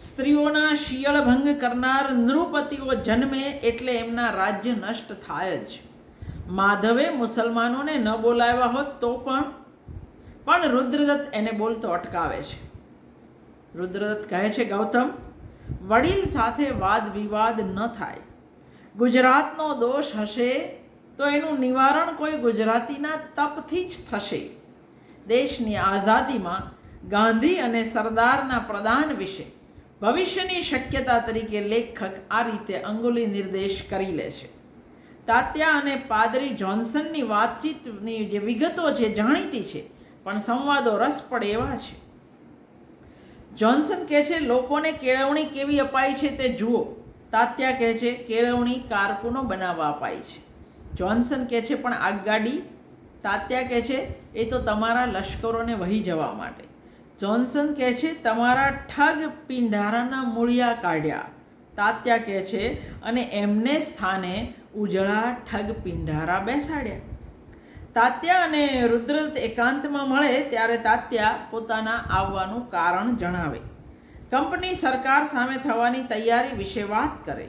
સ્ત્રીઓના શિયળ ભંગ કરનાર નૃપતિઓ જન્મે એટલે એમના રાજ્ય નષ્ટ થાય જ. માધવે મુસલમાનોને ન બોલાવ્યા હોત તો પણ રુદ્રદત્ત એને બોલતો અટકાવે છે. રુદ્રદત્ત કહે છે, ગૌતમ, વડીલ સાથે વાદ વિવાદ ન થાય. ગુજરાતનો દોષ હશે તો એનું નિવારણ કોઈ ગુજરાતીના તપથી જ થશે. દેશની આઝાદીમાં ગાંધી અને સરદારના પ્રદાન વિશે ભવિષ્યની શક્યતા તરીકે લેખક આ રીતે અંગુલી નિર્દેશ કરી લે છે. તાત્યા અને પાદરી જોન્સનની વાતચીતની જે વિગતો છે જાણીતી છે, પણ સંવાદો રસપડ એવા છે. જોન્સન કહે છે, લોકોને કેળવણી કેવી અપાઈ છે તે જુઓ. તાત્યા કહે છે, કેળવણી કારકુનો બનાવવા અપાઈ છે. જોન્સન કહે છે, પણ આગગાડી? તાત્યા કહે છે, એ તો તમારા લશ્કરોને વહી જવા માટે. જોન્સન કહે છે, તમારા ઠગ પિંઢારાના મૂળિયા કાઢ્યા. તાત્યા કહે છે, અને એમને સ્થાને ઉજળા ઠગ પિંઢારા બેસાડ્યા. તાત્યા અને રુદ્રદત્ત એકાંતમાં મળે ત્યારે તાત્યા પોતાના આવવાનું કારણ જણાવે. કંપની સરકાર સામે થવાની તૈયારી વિશે વાત કરે.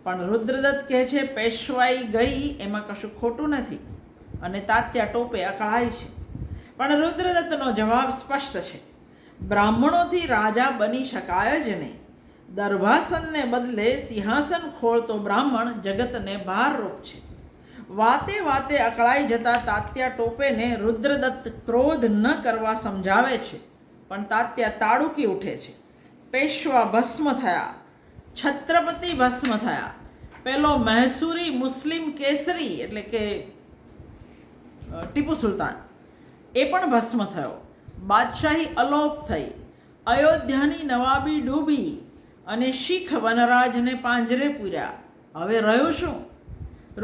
પણ રુદ્રદત્ત કહે છે, પેશવાઈ ગઈ એમાં કશું ખોટું નથી. અને તાત્યા ટોપે અકળાય છે. પણ રુદ્રદત્તનો જવાબ સ્પષ્ટ છે, બ્રાહ્મણોથી રાજા બની શકાય જ નહીં. દર્ભાસનને બદલે સિંહાસન ખોળતો બ્રાહ્મણ જગતને ભારરૂપ છે. વાતે વાતે અકળાઈ જતા તાત્યા ટોપેને રુદ્રદત્ત ક્રોધ ન કરવા સમજાવે છે. પણ તાત્યા તાડુકી ઉઠે છે. પેશવા ભસ્મ થયા, છત્રપતિ ભસ્મ થયા, પેલો મહેસૂરી મુસ્લિમ કેસરી એટલે કે ટીપુ સુલતાન એ પણ ભસ્મ થયો. બાદશાહી અલોપ થઈ, અયોધ્યાની નવાબી ડૂબી અને શીખ વનરાજને પાંજરે પૂર્યા. હવે રહ્યું શું?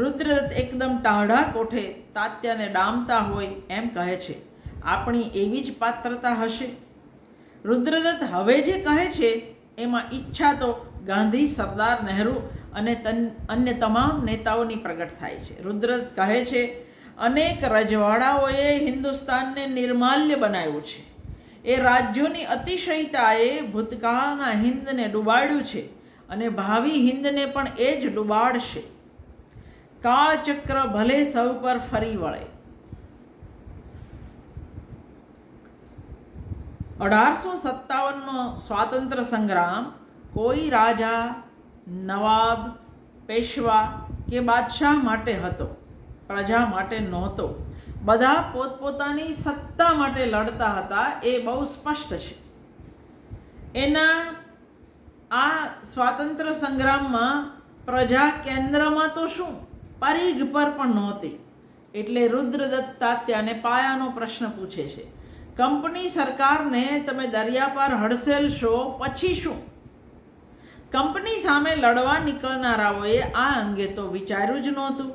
રુદ્રદત્ત એકદમ ટાઢા કોઠે તાત્યાને ડામતા હોય એમ કહે છે, આપણી એવી જ પાત્રતા હશે. રુદ્રદત્ત હવે જે કહે છે એમાં ઈચ્છા તો ગાંધી, સરદાર, નહેરુ અને અન્ય તમામ નેતાઓની પ્રગટ થાય છે. રુદ્રદત્ત કહે છે, અનેક રજવાડાઓએ હિન્દુસ્તાનને નિર્માલ્ય બનાવ્યું છે. એ રાજ્યોની અતિશયતાએ ભૂતકાળના હિંદને ડૂબાડ્યું છે અને ભાવિ હિંદને પણ એ જ ડૂબાડશે. કાળચક્ર ભલે સૌ પર ફરી વળે. 1857નો સ્વાતંત્ર્ય સંગ્રામ કોઈ રાજા, નવાબ, પેશવા કે બાદશાહ માટે હતો, પ્રજા માટે નહોતો. બધા પોતપોતાની સત્તા માટે લડતા હતા, એ બહુ સ્પષ્ટ છે. એના આ સ્વાતંત્ર્ય સંગ્રામમાં પ્રજા કેન્દ્રમાં તો શું, પરિઘ પર પણ નહોતી. એટલે રુદ્રદત્ત તાત્યાને પાયાનો પ્રશ્ન પૂછે છે, કંપની સરકારને તમે દરિયા પાર હડસેલશો પછી શું? કંપની સામે લડવા નીકળનારાઓએ આ અંગે તો વિચાર્યું જ નહોતું.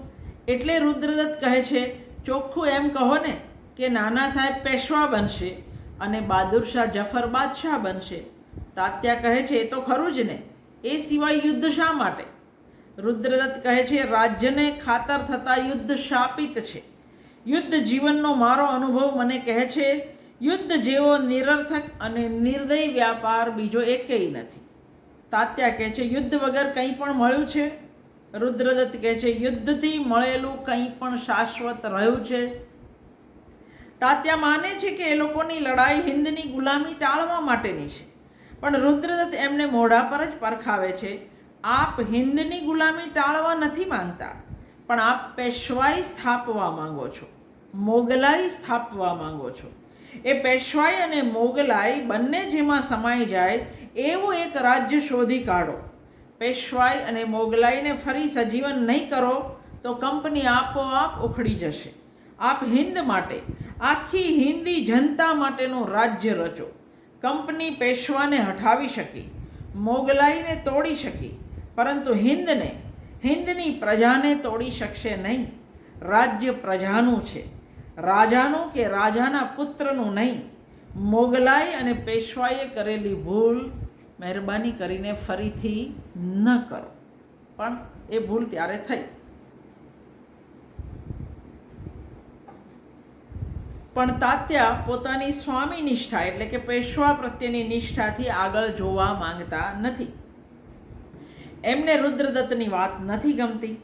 એટલે રુદ્રદત્ત કહે છે, ચોખ્ખું એમ કહો ને કે નાના સાહેબ પેશવા બનશે અને બહાદુરશાહ જફર બાદશાહ બનશે. તાત્યા કહે છે, એ તો ખરું જ ને, એ સિવાય યુદ્ધ શા માટે? રુદ્રદત્ત કહે છે, રાજ્યને ખાતર થતા યુદ્ધ શાપિત છે. યુદ્ધ જીવનનો મારો અનુભવ મને કહે છે, યુદ્ધ જેવો નિરર્થક અને નિર્દય વ્યાપાર બીજો એકેય નથી. તાત્યા કહે છે, યુદ્ધ વગર કંઈ પણ મળ્યું છે? રુદ્રદત્ત કહે છે, યુદ્ધથી મળેલું કંઈ પણ શાશ્વત રહ્યું છે? તાત્યા માને છે કે એ લોકોની લડાઈ હિન્દની ગુલામી ટાળવા માટેની છે. પણ રુદ્રદત્ત એમને મોઢા પર જ પરખાવે છે, આપ હિન્દની ગુલામી ટાળવા નથી માંગતા, પણ આપ પેશવાઈ સ્થાપવા માંગો છો, મોગલાઈ સ્થાપવા માંગો છો. એ પેશવાઈ અને મોગલાઈ બંને જેમાં સમાઈ જાય એવું એક રાજ્ય શોધી કાઢો. પેશવાઈ અને મોગલાઈને ફરી સજીવન નહીં કરો તો કંપની આપોઆપ ઉખડી જશે. આપ હિન્દ માટે, આખી હિન્દી જનતા માટેનું રાજ્ય રચો. કંપની પેશવાને હટાવી શકી, મોગલાઈને તોડી શકી, પરંતુ હિન્દની પ્રજાને તોડી શકશે નહીં. રાજ્ય પ્રજાનું છે, રાજાનું કે રાજાના પુત્રનું નહીં. મોગલાઈ અને પેશવાઈએ કરેલી ભૂલ મહેરબાની કરીને ફરીથી ન કરો. પણ એ ભૂલ ત્યારે થઈ. પણ તાત્યા પોતાની સ્વામી નિષ્ઠા એટલે કે પેશવા પ્રત્યેની નિષ્ઠાથી આગળ જોવા માંગતા નથી. એમને રુદ્રદત્તની વાત નથી ગમતી.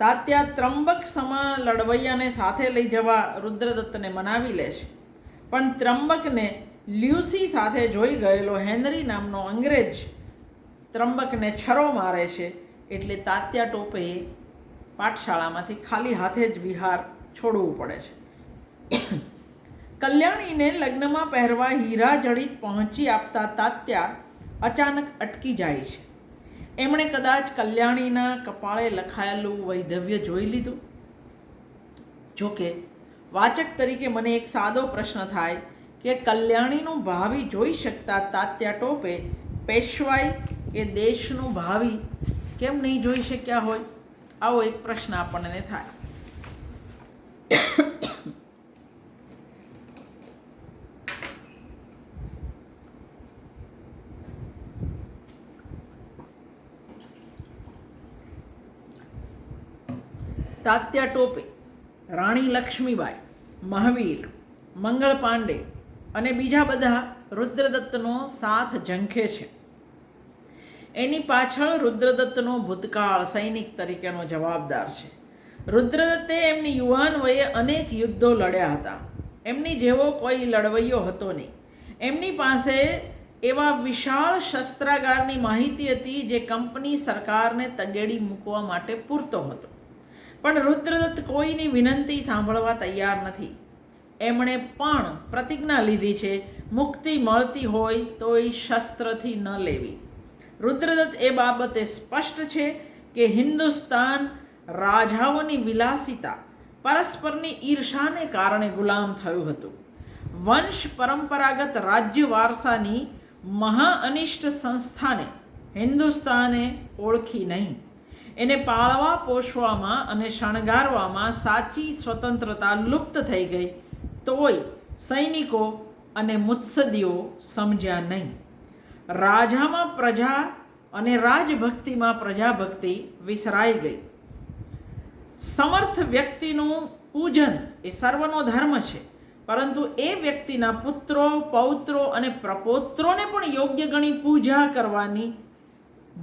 તાત્યા ત્રંબક સમા લડવૈયાને સાથે લઈ જવા રુદ્રદત્તને મનાવી લે છે. પણ ત્રંબકને લ્યુસી સાથે જોઈ ગયેલો હેનરી નામનો અંગ્રેજ ત્રંબકને છરો મારે છે. એટલે તાત્યા ટોપેએ પાઠશાળામાંથી ખાલી હાથે જ વિહાર છોડવું પડે છે. કલ્યાણીને લગ્નમાં પહેરવા હીરા જડિત પહોંચી આપતા તાત્યા અચાનક અટકી જાય છે. એમણે કદાચ કલ્યાણીના કપાળે લખાયેલું વૈધવ્ય જોઈ લીધું. જોકે વાચક તરીકે મને એક સાદો પ્રશ્ન થાય કે કલ્યાણીનું ભાવિ જોઈ શકતા તાત્યા ટોપે પેશવાઈ કે દેશનું ભાવિ કેમ નહીં જોઈ શક્યા હોય? આવો એક પ્રશ્ન આપણને થાય. તાત્યા ટોપે, રાણી લક્ષ્મીબાઈ, મહાવીર, મંગળ પાંડે અને બીજા બધા રુદ્રદત્તનો સાથ ઝંખે છે. એની પાછળ રુદ્રદત્તનો ભૂતકાળ સૈનિક તરીકેનો જવાબદાર છે. રુદ્રદત્તે એમની યુવાન વયે અનેક યુદ્ધો લડ્યા હતા. એમની જેવો કોઈ લડવૈયો હતો નહીં. એમની પાસે એવા વિશાળ શસ્ત્રાગારની માહિતી હતી જે કંપની સરકારને તગેડી મૂકવા માટે પૂરતો હતો. પણ રુદ્રદત્ત કોઈની વિનંતી સાંભળવા તૈયાર નથી. એમણે પણ પ્રતિજ્ઞા લીધી છે, મુક્તિ મળતી હોય તોય શસ્ત્રથી ન લેવી. રુદ્રદત્ત એ બાબતે સ્પષ્ટ છે કે હિન્દુસ્તાન રાજાઓની વિલાસિતા, પરસ્પરની ઈર્ષાને કારણે ગુલામ થયું હતું. વંશ પરંપરાગત રાજ્ય વારસાની મહાઅનિષ્ટ સંસ્થાને હિન્દુસ્તાને ઓળખી નહીં. એને પાળવા પોષવામાં અને શણગારવામાં સાચી સ્વતંત્રતા લુપ્ત થઈ ગઈ તોય સૈનિકો અને મુત્સદીઓ સમજ્યા નહીં. રાજામાં પ્રજા અને રાજભક્તિમાં પ્રજાભક્તિ વિસરાઈ ગઈ. સમર્થ વ્યક્તિનું પૂજન એ સર્વનો ધર્મ છે, પરંતુ એ વ્યક્તિના પુત્રો, પૌત્રો અને પ્રપૌત્રોને પણ યોગ્ય ગણી પૂજા કરવાની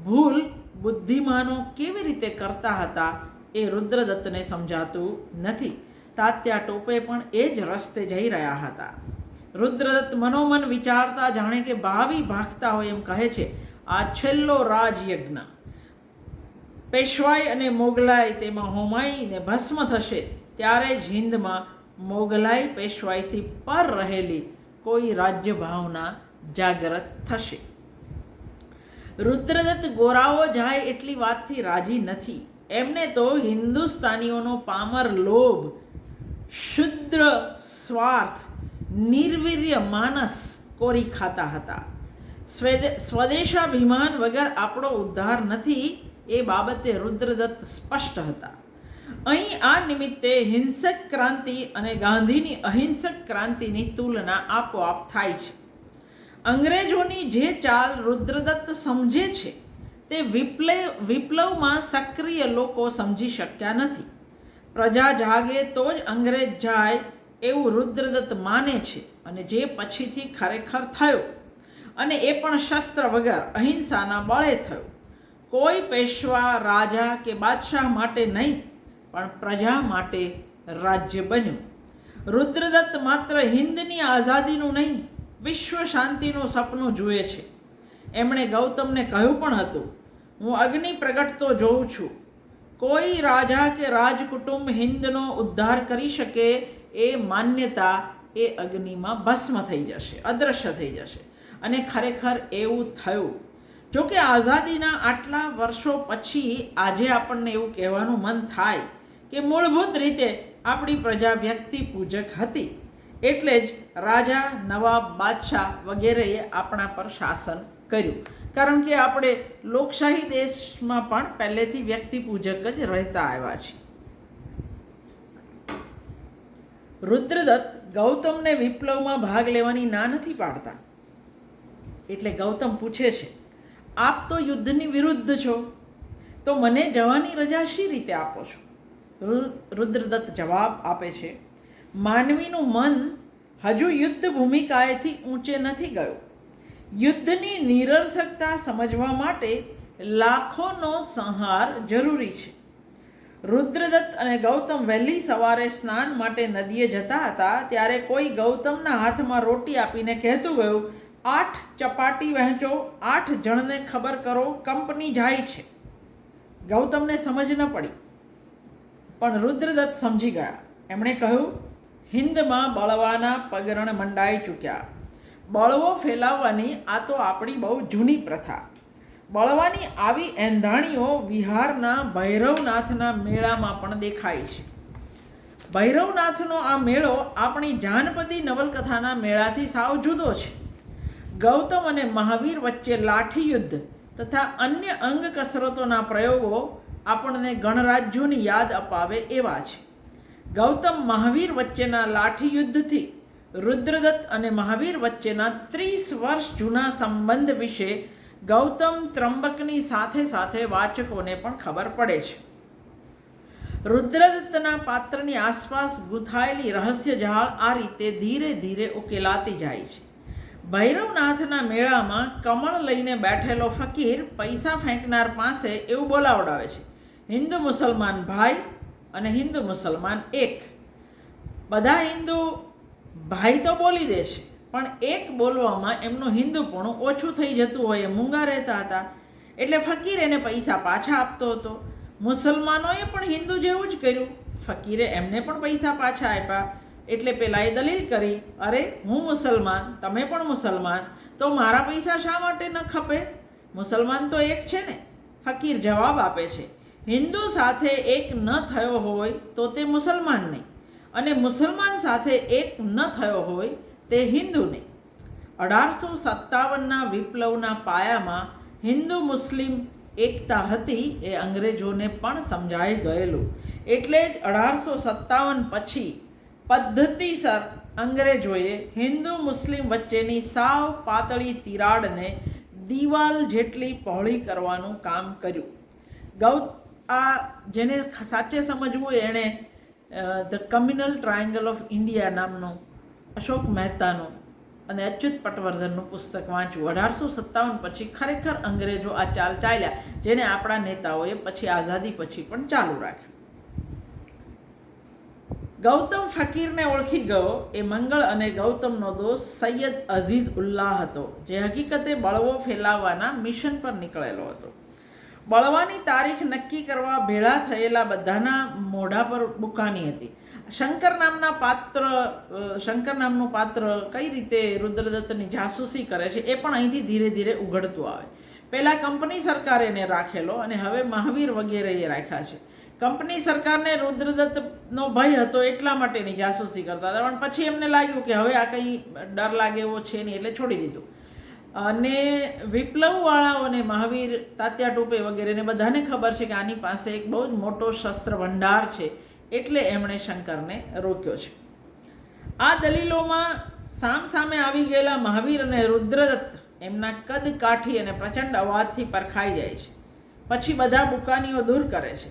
ભૂલ બુદ્ધિમાનો કેવી રીતે કરતા હતા એ રુદ્રદત્તને સમજાતું નથી. તાત્યા ટોપે પણ એ જ રસ્તે જઈ રહ્યા હતા. રુદ્રદત્ત મનોમન વિચારતા જાણે કે ભાવિ ભાગતા હોય એમ કહે છે, આ છેલ્લો રાજયજ્ઞ, પેશવાઈ અને મોગલાઈ તેમાં હોમાઈને ભસ્મ થશે ત્યારે જ હિન્દમાં મોગલાઈ પેશવાઈથી પર રહેલી કોઈ રાજ્ય ભાવના જાગૃત થશે. રુદ્રદત્ત ગોરાઓ જાય એટલી વાતથી રાજી નથી. એમને તો હિન્દુસ્તાનીઓનો પામર લોભ, શુદ્ર સ્વાર્થ, નિર્વીર્ય માનસ કોરી ખાતા હતા. સ્વદેશાભિમાન વગર આપણો ઉદ્ધાર નથી એ બાબતે રુદ્રદત્ત સ્પષ્ટ હતા. અહીં આ નિમિત્તે હિંસક ક્રાંતિ અને ગાંધીની અહિંસક ક્રાંતિની તુલના આપોઆપ થાય છે. અંગ્રેજોની જે ચાલ રુદ્રદત્ત સમજે છે તે વિપ્લવમાં સક્રિય લોકો સમજી શક્યા નથી. પ્રજા જાગે તો જ અંગ્રેજ જાય એવું રુદ્રદત્ત માને છે, અને જે પછીથી ખરેખર થયો, અને એ પણ શસ્ત્ર વગર અહિંસાના બળે થયો. કોઈ પેશવા, રાજા કે બાદશાહ માટે નહીં, પણ પ્રજા માટે રાજ્ય બન્યું. રુદ્રદત્ત માત્ર હિન્દની આઝાદીનું નહીં, વિશ્વ શાંતિનું સપનું જુએ છે. એમણે ગૌતમને કહ્યું પણ હતું, હું અગ્નિ પ્રગટતો જોઉં છું. કોઈ રાજા કે રાજકુટુંબ હિન્દનો ઉદ્ધાર કરી શકે એ માન્યતા એ અગ્નિમાં ભસ્મ થઈ જશે, અદૃશ્ય થઈ જશે. અને ખરેખર એવું થયું. જોકે આઝાદીના આટલા વર્ષો પછી આજે આપણને એવું કહેવાનું મન થાય કે મૂળભૂત રીતે આપણી પ્રજા વ્યક્તિ પૂજક હતી, એટલે જ રાજા, નવાબ, બાદશાહ વગેરેએ આપણા પર શાસન કર્યું. કારણ કે આપણે લોકશાહી દેશમાં પણ પહેલેથી વ્યક્તિ પૂજક જ રહેતા આવ્યા છીએ. રુદ્રદત્ત ગૌતમને વિપ્લવમાં ભાગ લેવાની ના નથી પાડતા. એટલે ગૌતમ પૂછે છે, આપ તો યુદ્ધની વિરુદ્ધ છો, તો મને જવાની રજા શી રીતે આપો છો? રુદ્રદત્ત જવાબ આપે છે, માનવીનું મન હજુ યુદ્ધ ભૂમિકાએથી ઊંચે નથી ગયું. યુદ્ધની નિરર્થકતા સમજવા માટે લાખોનો સંહાર જરૂરી છે. રુદ્રદત્ત અને ગૌતમ વહેલી સવારે સ્નાન માટે નદીએ જતા હતા ત્યારે કોઈ ગૌતમના હાથમાં રોટી આપીને કહેતું ગયું, 8 ચપાટી વહેંચો, 8 જણને ખબર કરો, કંપની જાય છે. ગૌતમને સમજ ન પડી, પણ રુદ્રદત્ત સમજી ગયા. એમણે કહ્યું, હિન્દમાં બળવાના પગરણ મંડાઈ ચૂક્યા. બળવો ફેલાવવાની આ તો આપણી બહુ જૂની પ્રથા. બળવાની આવી એંધાણીઓ વિહારના ભૈરવનાથના મેળામાં પણ દેખાય છે. ભૈરવનાથનો આ મેળો આપણી જાનપદી નવલકથાના મેળાથી સાવ જુદો છે. ગૌતમ અને મહાવીર વચ્ચે લાઠી યુદ્ધ તથા અન્ય અંગ કસરતોના પ્રયોગો આપણને ગણરાજ્યોની યાદ અપાવે એવા છે. ગૌતમ મહાવીર વચ્ચેના લાઠી યુદ્ધથી રુદ્રદત્ત અને મહાવીર વચ્ચેના 30 વર્ષ જૂના સંબંધ વિશે ગૌતમ ત્રંબકની સાથે સાથે વાચકોને પણ ખબર પડે છે. રુદ્રદત્તના પાત્રની આસપાસ ગૂંથાયેલી રહસ્ય જાળ આ રીતે ધીરે ધીરે ઉકેલાતી જાય છે. ભૈરવનાથના મેળામાં કમળ લઈને બેઠેલો ફકીર પૈસા ફેંકનાર પાસે એવું બોલાવડાવે છે, હિન્દુ મુસલમાન ભાઈ અને હિન્દુ મુસલમાન એક. બધા હિન્દુ ભાઈ તો બોલી દે છે, પણ એક બોલવામાં એમનું હિન્દુપણું ઓછું થઈ જતું હોય એ મૂંગા રહેતા હતા. એટલે ફકીર એને પૈસા પાછા આપતો હતો. મુસલમાનોએ પણ હિન્દુ જેવું જ કર્યું. ફકીરે એમને પણ પૈસા પાછા આપ્યા. એટલે પેલાએ દલીલ કરી, અરે હું મુસલમાન, તમે પણ મુસલમાન, તો મારા પૈસા શા માટે ન ખપે? મુસલમાન તો એક છે ને. ફકીર જવાબ આપે છે, હિન્દુ સાથે એક ન થયો હોય તો તે મુસલમાન નહીં, અને મુસલમાન સાથે એક ન થયો હોય તે હિન્દુ નહીં. 1857ના વિપ્લવના પાયામાં હિન્દુ મુસ્લિમ એકતા હતી એ અંગ્રેજોને પણ સમજાઈ ગયેલું. એટલે જ 1857 પછી પદ્ધતિસર અંગ્રેજોએ હિન્દુ મુસ્લિમ વચ્ચેની સાવ પાતળી તિરાડને દિવાલ જેટલી પહોળી કરવાનું કામ કર્યું. આ જેને સાચે સમજવું એણે the communal triangle of India નામનું અશોક મહેતાનું અને અચ્યુત પટવર્ધનનું પુસ્તક વાંચવું. 1857 પછી ખરેખર અંગ્રેજો આ ચાલ ચાલ્યા, જેને આપણા નેતાઓએ પછી આઝાદી પછી પણ ચાલુ રાખ્યું. ગૌતમ ફકીરને ઓળખી ગયો એ મંગળ અને ગૌતમનો દોસ્ત સૈયદ અઝીઝ ઉલ્લાહ હતો, જે હકીકતે બળવો ફેલાવવાના મિશન પર નીકળેલો હતો. બળવાની તારીખ નક્કી કરવા ભેળા થયેલા બધાના મોઢા પર બુકાની હતી. શંકર નામનું પાત્ર કઈ રીતે રુદ્રદત્તની જાસૂસી કરે છે એ પણ અહીંથી ધીરે ધીરે ઉઘડતું આવે. પહેલાં કંપની સરકારે એને રાખેલો અને હવે મહાવીર વગેરેએ રાખ્યા છે. કંપની સરકારને રુદ્રદત્તનો ભય હતો એટલા માટેની જાસૂસી કરતા હતા, પણ પછી એમને લાગ્યું કે હવે આ કંઈ ડર લાગે એવો છે નહીં, એટલે છોડી દીધું. અને વિપ્લવવાળાઓને મહાવીર, તાત્યા ટોપે વગેરેને બધાને ખબર છે કે આની પાસે એક બહુ જ મોટો શસ્ત્ર ભંડાર છે, એટલે એમણે શંકરને રોક્યો છે. આ દલીલોમાં સામે આવી ગયેલા મહાવીર અને રુદ્રદત્ત એમના કદ કાઠી અને પ્રચંડ અવાજથી પરખાઈ જાય છે. પછી બધા બુકાનીઓ દૂર કરે છે.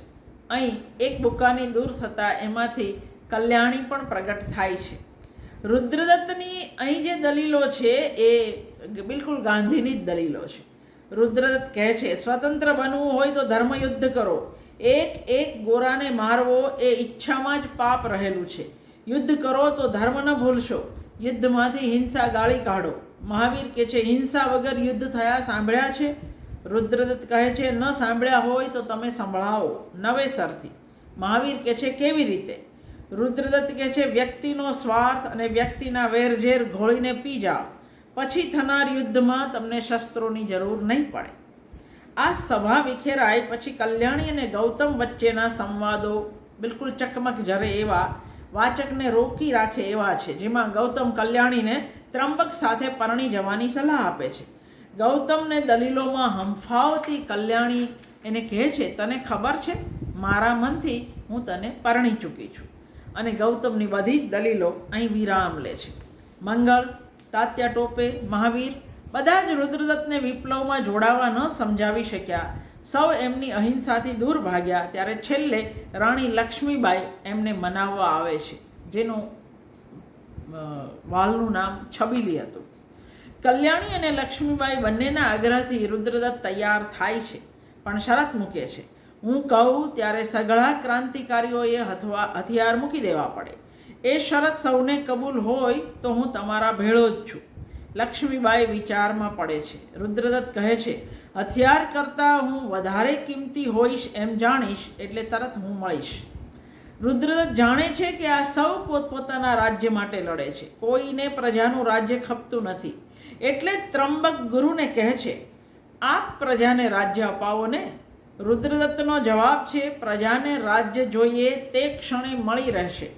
અહીં એક બુકાની દૂર થતાં એમાંથી કલ્યાણી પણ પ્રગટ થાય છે. રુદ્રદત્તની અહીં જે દલીલો છે એ બિલકુલ ગાંધીની જ દલીલો છે. રુદ્રદત્ત કહે છે, સ્વતંત્ર બનવું હોય તો ધર્મયુદ્ધ કરો. એક ગોરાને મારવો એ ઈચ્છામાં જ પાપ રહેલું છે. યુદ્ધ કરો તો ધર્મ ન ભૂલશો. યુદ્ધમાંથી હિંસા ગાળી કાઢો. મહાવીર કહે છે, હિંસા વગર યુદ્ધ થયા સાંભળ્યા છે? રુદ્રદત્ત કહે છે, ન સાંભળ્યા હોય તો તમે સંભળાવો નવેસરથી. મહાવીર કહે છે, કેવી રીતે? રુદ્રદત્ત કહે છે, વ્યક્તિનો સ્વાર્થ અને વ્યક્તિના વેરઝેર ઘોળીને પી જાઓ, પછી થનાર યુદ્ધમાં તમને શસ્ત્રોની જરૂર નહીં પડે. આ સભા વિખેરાય પછી કલ્યાણી અને ગૌતમ વચ્ચેના સંવાદો બિલકુલ ચકમક જરે એવા, વાચકને રોકી રાખે એવા છે, જેમાં ગૌતમ કલ્યાણીને ત્રંબક સાથે પરણી જવાની સલાહ આપે છે. ગૌતમને દલીલોમાં હંફાવતી કલ્યાણી એને કહે છે, તને ખબર છે, મારા મનથી હું તને પરણી ચૂકી છું. અને ગૌતમની બધી જ દલીલો અહીં વિરામ લે છે. મંગળ, તાત્યા ટોપે, મહાવીર બધા જ રુદ્રદત્તને વિપ્લવમાં જોડાવા ન સમજાવી શક્યા. સૌ એમની અહિંસાથી દૂર ભાગ્યા. ત્યારે છેલ્લે રાણી લક્ષ્મીબાઈ એમને મનાવવા આવે છે, જેનું વાલનું નામ છબીલી હતું. કલ્યાણી અને લક્ષ્મીબાઈ બંનેના આગ્રહથી રુદ્રદત્ત તૈયાર થાય છે, પણ શરત મૂકે છે, હું કહું ત્યારે સઘળા ક્રાંતિકારીઓએ હથિયાર મૂકી દેવા પડે. એ શરત સૌને કબૂલ હોય તો હું તમારા ભેળો જ છું. લક્ષ્મીબાઈ વિચારમાં પડે છે. રુદ્રદત્ત કહે છે, હથિયાર કરતાં હું વધારે કિંમતી હોઈશ એમ જાણીશ એટલે તરત હું મળીશ. રુદ્રદત્ત જાણે છે કે આ સૌ પોતપોતાના રાજ્ય માટે લડે છે, કોઈને પ્રજાનું રાજ્ય ખપતું નથી. એટલે જ ત્રંબક ગુરુને કહે છે, આપ પ્રજાને રાજ્ય અપાવો ને. રુદ્રદત્તનો જવાબ છે, પ્રજાને રાજ્ય જોઈએ તે ક્ષણે મળી રહેશે.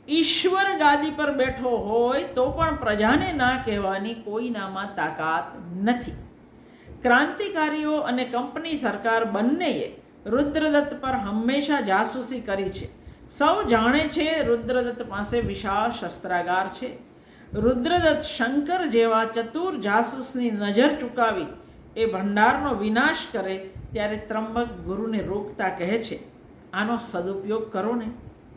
ઈશ્વર ગાદી પર બેઠો હોય તો પણ પ્રજાને ના કહેવાની કોઈનામાં તાકાત નથી. ક્રાંતિકારીઓ અને કંપની સરકાર બંનેએ રુદ્રદત્ત પર હંમેશા જાસૂસી કરી છે. સૌ જાણે છે રુદ્રદત્ત પાસે વિશાળ શસ્ત્રાગાર છે. રુદ્રદત્ત શંકર જેવા ચતુર જાસૂસની નજર ચૂકાવી એ ભંડારનો વિનાશ કરે ત્યારે ત્રંબક ગુરુને રોકતા કહે છે, આનો સદુપયોગ કરો ને.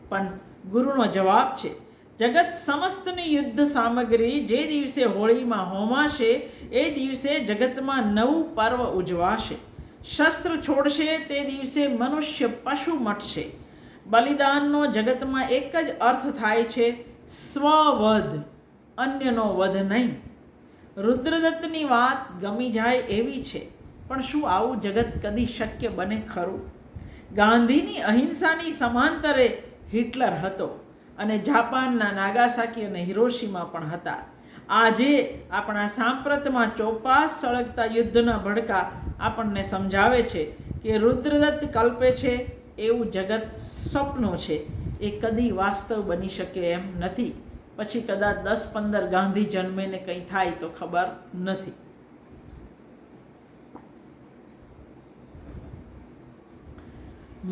પણ ગુરુનો જવાબ છે, જગત સમસ્તની યુદ્ધ સામગ્રી જે દિવસે હોળીમાં હોમાશે એ દિવસે જગતમાં નવું પર્વ ઉજવાશે. શસ્ત્ર છોડશે તે દિવસે મનુષ્ય પશુ મટશે. બલિદાનનો જગતમાં એક જ અર્થ થાય છે, સ્વવધ, અન્યનો વધ નહીં. રુદ્રદત્તની વાત ગમી જાય એવી છે, પણ શું આવું જગત કદી શક્ય બને ખરું? ગાંધીની અહિંસાની સમાંતરે હિટલર હતો અને જાપાનના નાગાસાકી અને હિરોશીમા પણ હતા. આજે આપણા સાંપ્રતમાં ચોપાસ સળગતા યુદ્ધના ભડકા આપણને સમજાવે છે કે રુદ્રદત્ત કલ્પે છે એવું જગત સ્વપ્નો છે, એ કદી વાસ્તવ બની શકે એમ નથી. પછી કદાચ 10-15 ગાંધી જન્મે ને કંઈ થાય તો ખબર નથી.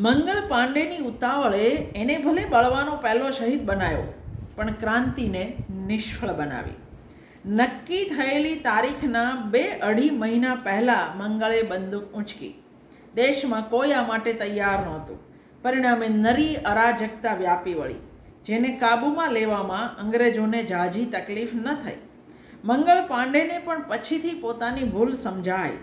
મંગળ પાંડેની ઉતાવળે એને ભલે બળવાનો પહેલો શહીદ બનાવ્યો, પણ ક્રાંતિને નિષ્ફળ બનાવી. નક્કી થયેલી તારીખના 2-2.5 મહિના પહેલાં મંગળે બંદૂક ઊંચકી. દેશમાં કોઈ આ માટે તૈયાર નહોતું. પરિણામે નરી અરાજકતા વ્યાપી વળી, જેને કાબૂમાં લેવામાં અંગ્રેજોને ઝાઝી તકલીફ ન થઈ. મંગળ પાંડેને પણ પછીથી પોતાની ભૂલ સમજાઈ.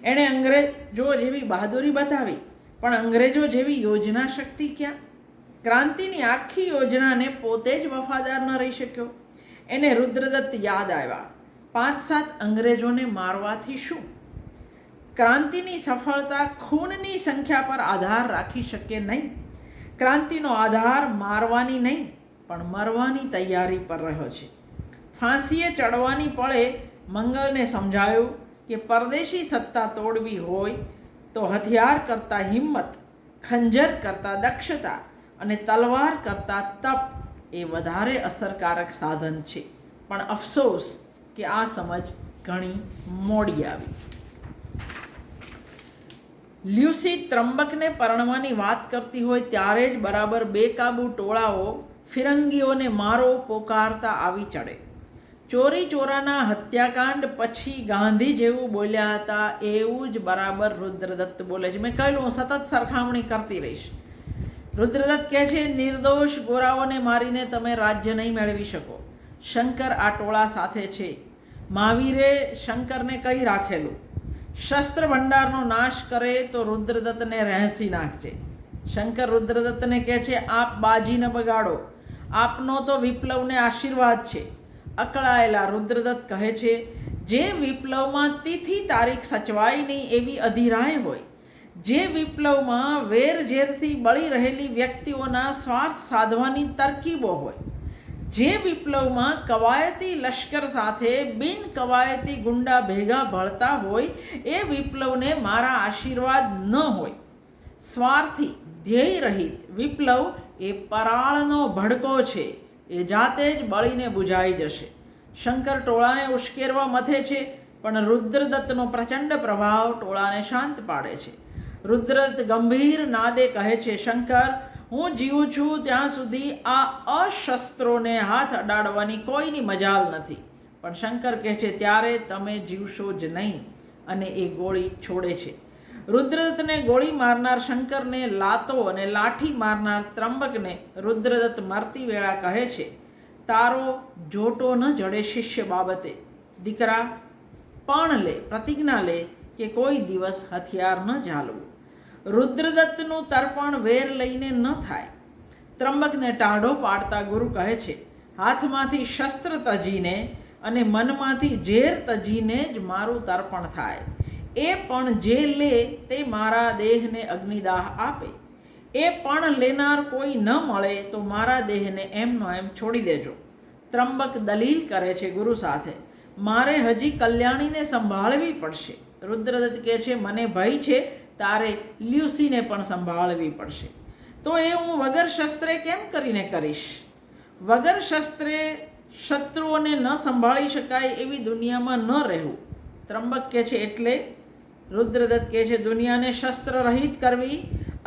એણે અંગ્રેજો જેવી બહાદુરી બતાવી, પણ અંગ્રેજો જેવી યોજના શક્તિ ક્યાં? ક્રાંતિની આખી યોજનાને પોતે જ વફાદાર ન રહી શક્યો. એને રુદ્રદત્ત યાદ આવ્યા. 5-7 અંગ્રેજોને મારવાથી શું? ક્રાંતિની સફળતા ખૂનની સંખ્યા પર આધાર રાખી શકે નહીં. ક્રાંતિનો આધાર મારવાની નહીં પણ મરવાની તૈયારી પર રહ્યો છે. ફાંસીએ ચડવાની પળે મંગળને સમજાયું કે પરદેશી સત્તા તોડવી હોય તો હથિયાર કરતાં હિંમત, ખંજર કરતાં દક્ષતા અને તલવાર કરતાં તપ એ વધારે અસરકારક સાધન છે. પણ અફસોસ કે આ સમજ ઘણી મોડી આવી. લ્યુસી ત્રંબકને પરણવાની વાત કરતી હોય ત્યારે જ બરાબર બેકાબૂ ટોળાઓ ફિરંગીઓને મારો પોકારતા આવી ચડે. ચોરી ચોરાના હત્યાકાંડ પછી ગાંધી જેવું બોલ્યા હતા એવું જ બરાબર રુદ્રદત્ત બોલે છે. મેં કહેલું હું સતત સરખામણી કરતી રહીશ. રુદ્રદત્ત કહે છે નિર્દોષ ગોરાઓને મારીને તમે રાજ્ય નહીં મેળવી શકો. શંકર આ ટોળા સાથે છે. મહાવીરે શંકરને કહી રાખેલું, શસ્ત્ર ભંડારનો નાશ કરે તો રુદ્રદત્તને રહેસી નાખજે. શંકર રુદ્રદત્તને કહે છે આપ બાજી ન બગાડો, આપનો તો વિપ્લવને આશીર્વાદ છે. અકળાયેલા રુદ્રદત્ત કહે છે જે વિપ્લવમાં તિથિ તારીખ સચવાય નહીં એવી અધિરાય હોય, જે વિપ્લવમાં વેરઝેરથી બળી રહેલી વ્યક્તિઓના સ્વાર્થ સાધવાની તરકીબો હોય, જે વિપ્લવમાં કવાયતી લશ્કર સાથે બિન કવાયતી ગુંડા ભેગા ભળતા હોય એ વિપ્લવને મારા આશીર્વાદ ન હોય. સ્વાર્થી ધ્યેય રહિત વિપ્લવ એ પરાળનો ભડકો છે, એ જાતે જ બળીને બુઝાઈ જશે. શંકર ટોળાને ઉશ્કેરવા મથે છે પણ રુદ્રદત્તનો પ્રચંડ પ્રભાવ ટોળાને શાંત પાડે છે. રુદ્રદત્ત ગંભીર નાદે કહે છે શંકર, હું જીવું છું ત્યાં સુધી આ અશસ્ત્રોને હાથ અડાડવાની કોઈની મજાલ નથી. પણ શંકર કહે છે ત્યારે તમે જીવશો જ નહીં, અને એ ગોળી છોડે છે. રુદ્રદત્તને ગોળી મારનાર શંકરને લાતો અને લાઠી મારનાર ત્રંબકને રુદ્રદત્ત મરતી વેળા કહે છે તારો જોટો ન જડે શિષ્ય બાબતે. દીકરા પણ લે, પ્રતિજ્ઞા લે કે કોઈ દિવસ હથિયાર ન ઝાલવું. રુદ્રદત્તનું તર્પણ વેર લઈને ન થાય. ત્રંબકને ટાઢો પાડતા ગુરુ કહે છે હાથમાંથી શસ્ત્ર તજીને અને મનમાંથી ઝેર તજીને જ મારું તર્પણ થાય. એ પણ જે લે તે મારા દેહને અગ્નિદાહ આપે. એ પણ લેનાર કોઈ ન મળે તો મારા દેહને એમનો એમ છોડી દેજો. ત્રંબક દલીલ કરે છે ગુરુ સાથે, મારે હજી કલ્યાણીને સંભાળવી પડશે. રુદ્રદત્ત કહે છે મને ભય છે, તારે લ્યુસીને પણ સંભાળવી પડશે. તો એ હું વગર શસ્ત્રે કેમ કરીને કરીશ? વગર શસ્ત્રે શત્રુઓને ન સંભાળી શકાય એવી દુનિયામાં ન રહેવું. ત્રંબક કહે છે એટલે? રુદ્રદત્ત કહે છે દુનિયાને શસ્ત્ર રહિત કરવી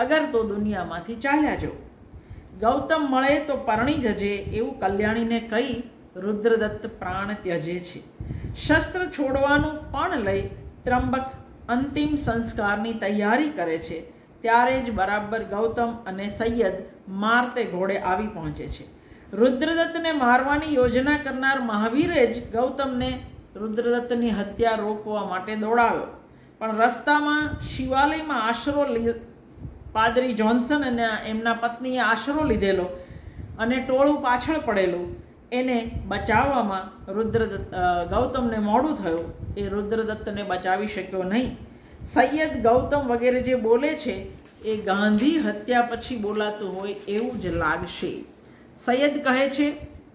અગર તો દુનિયામાંથી ચાલ્યા જવું. ગૌતમ મળે તો પરણી જજે એવું કલ્યાણીને કહી રુદ્રદત્ત પ્રાણ ત્યજે છે. શસ્ત્ર છોડવાનું પણ લઈ ત્રંબક અંતિમ સંસ્કારની તૈયારી કરે છે. ત્યારે જ બરાબર ગૌતમ અને સૈયદ મારતે ઘોડે આવી પહોંચે છે. રુદ્રદત્તને મારવાની યોજના કરનાર મહાવીરે જ ગૌતમને રુદ્રદત્તની હત્યા રોકવા માટે દોડાવ્યો. પણ રસ્તામાં શિવાલયમાં આશરો પાદરી જોન્સન અને એમના પત્નીએ આશરો લીધેલો અને ટોળું પાછળ પડેલું એને બચાવવામાં ગૌતમને મોડું થયું. એ રુદ્રદત્તને બચાવી શક્યો નહીં. સૈયદ ગૌતમ વગેરે જે બોલે છે એ ગાંધી હત્યા પછી બોલાતું હોય એવું જ લાગશે. સૈયદ કહે છે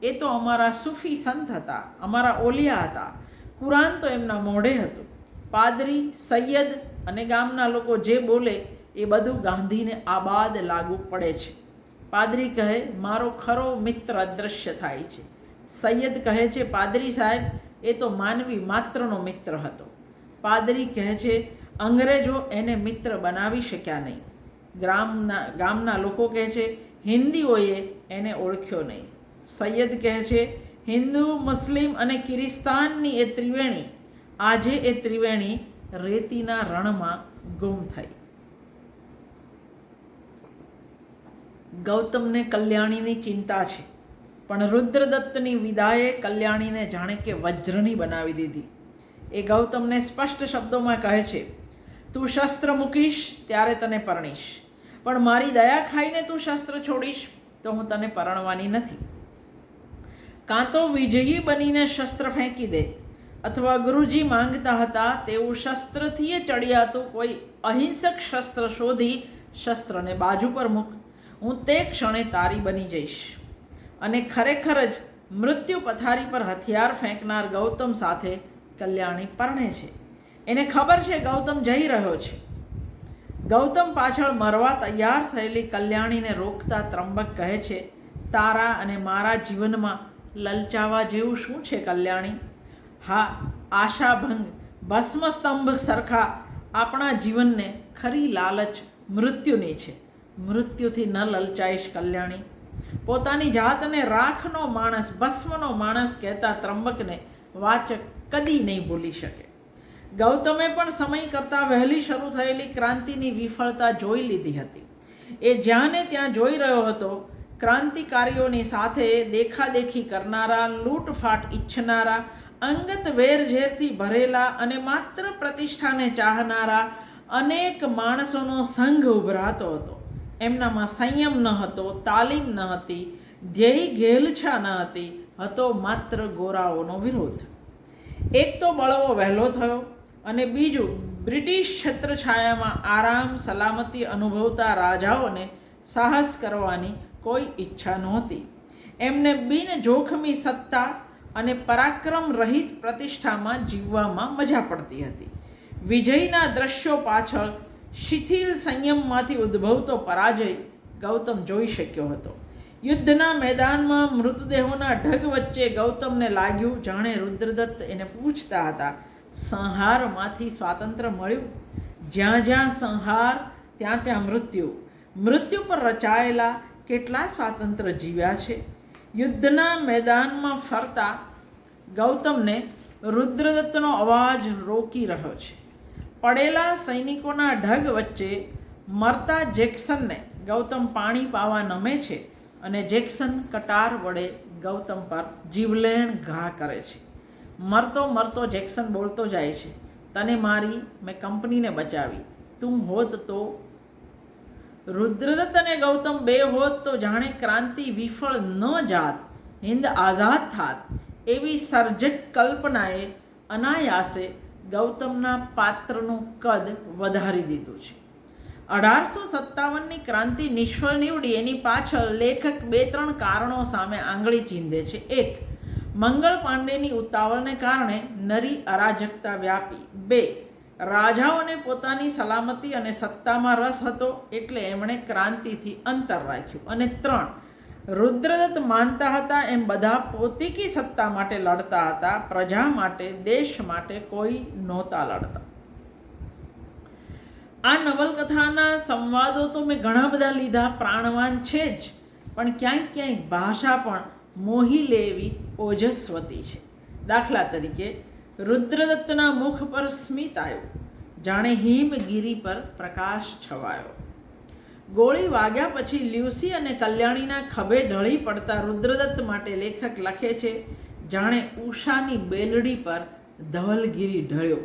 એ તો અમારા સૂફી સંત હતા, અમારા ઓલિયા હતા, કુરાન તો એમના મોઢે હતું. પાદરી, સૈયદ અને ગામના લોકો જે બોલે એ બધું ગાંધીને આબાદ લાગુ પડે છે. પાદરી કહે મારો ખરો મિત્ર અદૃશ્ય થાય છે. સૈયદ કહે છે પાદરી સાહેબ એ તો માનવી માત્રનો મિત્ર હતો. પાદરી કહે છે અંગ્રેજો એને મિત્ર બનાવી શક્યા નહીં. ગામના લોકો કહે છે હિન્દીઓએ એને ઓળખ્યો નહીં. સૈયદ કહે છે હિન્દુ, મુસ્લિમ અને કિરિસ્તાનની એ ત્રિવેણી, આજે એ ત્રિવેણી રેતીના રણમાં ગુમ થઈ. ગૌતમને કલ્યાણીની ચિંતા છે, પણ રુદ્રદત્તની વિદાયે કલ્યાણીને જાણે કે વજ્રની બનાવી દીધી. એ ગૌતમને સ્પષ્ટ શબ્દોમાં કહે છે તું શસ્ત્ર મૂકીશ ત્યારે તને પરણીશ, પણ મારી દયા ખાઈને તું શસ્ત્ર છોડીશ તો હું તને પરણવાની નથી. કાં તો વિજયી બનીને શસ્ત્ર ફેંકી દે, અથવા ગુરુજી માંગતા હતા તેવું શસ્ત્રથી ચડિયાતું કોઈ અહિંસક શસ્ત્ર શોધી શસ્ત્રને બાજુ પર મૂક. હું તે ક્ષણે તારી બની જઈશ. અને ખરેખર જ મૃત્યુ પથારી પર હથિયાર ફેંકનાર ગૌતમ સાથે કલ્યાણી પરણે છે. એને ખબર છે ગૌતમ જઈ રહ્યો છે. ગૌતમ પાછળ મરવા તૈયાર થયેલી કલ્યાણીને રોકતા ત્રંબક કહે છે, તારા અને મારા જીવનમાં લલચાવા જેવું શું છે કલ્યાણી? હા, આશાભંગ, ભસ્મસ્તંભ સરખા આપણા જીવનને ખરી લાલચ મૃત્યુની છે. મૃત્યુથી ન લલચાઈશ કલ્યાણી. પોતાની જાતને રાખનો માણસ, ભસ્મનો માણસ કહેતા ત્રંબકને વાચક કદી નહીં ભૂલી શકે. ગૌતમે પણ સમય કરતાં વહેલી શરૂ થયેલી ક્રાંતિની વિફળતા જોઈ લીધી હતી. એ જ્યાં ને ત્યાં જોઈ રહ્યો હતો. ક્રાંતિકારીઓની સાથે દેખાદેખી કરનારા, લૂંટફાટ ઈચ્છનારા, અંગત વેરઝેરથી ભરેલા અને માત્ર પ્રતિષ્ઠાને ચાહનારા અનેક માણસોનો સંઘ ઉભરાતો હતો. એમનામાં સંયમ ન હતો, તાલીમ ન હતી, ધ્યેય ઘેલછા ન હતી, હતો માત્ર ગોરાઓનો વિરોધ. એક તો બળવો વહેલો થયો અને બીજું બ્રિટિશ છત્રછાયામાં આરામ સલામતી અનુભવતા રાજાઓને સાહસ કરવાની કોઈ ઈચ્છા નહોતી. એમને બિનજોખમી સત્તા અને પરાક્રમ રહિત પ્રતિષ્ઠામાં જીવવામાં મજા પડતી હતી. વિજયના દ્રશ્યો પાછળ શિથિલ સંયમમાંથી ઉદ્ભવતો પરાજય ગૌતમ જોઈ શક્યો હતો. યુદ્ધના મેદાનમાં મૃતદેહોના ઢગ વચ્ચે ગૌતમને લાગ્યું જાણે રુદ્રદત્ત એને પૂછતા હતા, સંહારમાંથી સ્વાતંત્ર્ય મળ્યું? જ્યાં જ્યાં સંહાર ત્યાં ત્યાં મૃત્યુ. મૃત્યુ પર રચાયેલા કેટલા સ્વાતંત્ર્ય જીવ્યા છે? યુદ્ધના મેદાનમાં ફરતા ગૌતમને રુદ્રદત્તનો અવાજ રોકી રહ્યો છે. પડેલા સૈનિકોના ઢગ વચ્ચે મરતા જેક્સનને ગૌતમ પાણી પાવા નમે છે અને જેક્સન કટાર વડે ગૌતમ પર જીવલેણ ઘા કરે છે. મરતો મરતો જેક્સન બોલતો જાય છે, તને મારી, મેં કંપનીને બચાવી, તું હોત તો. રુદ્રદત્ત અને ગૌતમ બે હોત તો જાણે ક્રાંતિ વિફળ ન જાત, હિન્દ આઝાદ થાત, એવી સર્જક કલ્પનાએ અનાયાસે ગૌતમના પાત્રનું કદ વધારી દીધું છે. 1857ની ક્રાંતિ નિષ્ફળ નીવડી એની પાછળ લેખક 2-3 કારણો સામે આંગળી ચીંધે છે. 1. મંગળ પાંડેની ઉતાવળને કારણે નરી અરાજકતા વ્યાપી. 2. રાજાઓને પોતાની સલામતી અને સત્તામાં રસ હતો એટલે એમણે ક્રાંતિથી અંતર રાખ્યું. અને 3. રુદ્રદત્ત માનતા હતા એમ બધા પોતીકી સત્તા માટે લડતા હતા, પ્રજા માટે, દેશ માટે કોઈ નહોતા લડતા. આ નવલકથાના સંવાદો તો મેં ઘણા બધા લીધા, પ્રાણવાન છે જ, પણ ક્યાંક ક્યાંક ભાષા પણ મોહી લે એવી ઓજસ્વતી છે. દાખલા તરીકે રુદ્રદત્તના મુખ પર સ્મિત આવ્યું, જાણે હિમગીરી પર પ્રકાશ છવાયો. ગોળી વાગ્યા પછી લ્યુસી અને કલ્યાણીના ખભે ઢળી પડતા રુદ્રદત્ત માટે લેખક લખે છે, જાણે ઉષાની બેલડી પર ધવલગીરી ઢળ્યો.